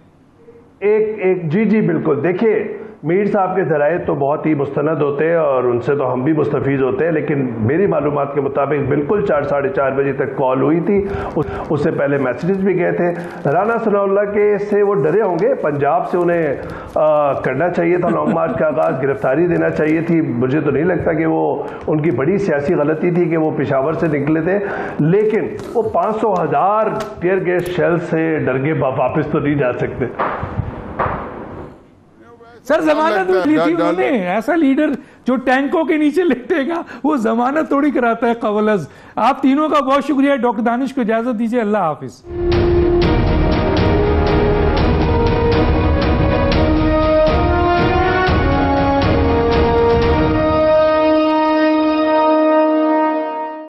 جی بالکل. دیکھیے میر صاحب کے ذرائع تو بہت ہی مستند ہوتے ہیں اور ان سے تو ہم بھی مستفیض ہوتے ہیں, لیکن میری معلومات کے مطابق بالکل 4-4:30 بجے تک کال ہوئی تھی, اس سے پہلے میسیجز بھی گئے تھے. رانا ثناءاللہ کے سے وہ ڈرے ہوں گے, پنجاب سے انہیں کرنا چاہیے تھا لانگ مارچ کا آغاز, گرفتاری دینا چاہیے تھی. مجھے تو نہیں لگتا کہ وہ ان کی بڑی سیاسی غلطی تھی کہ وہ پشاور سے نکلے تھے, لیکن وہ 500,000 ٹیئر گیس شیل سے ڈر کے واپس تو نہیں جا سکتے. سر ضمانت ملی تھی انہوں نے, ایسا لیڈر جو ٹینکوں کے نیچے لیٹے گا وہ ضمانت تھوڑی کراتا ہے قبل از. آپ تینوں کا بہت شکریہ. ڈاکٹر دانش کو اجازت دیجیے, اللہ حافظ.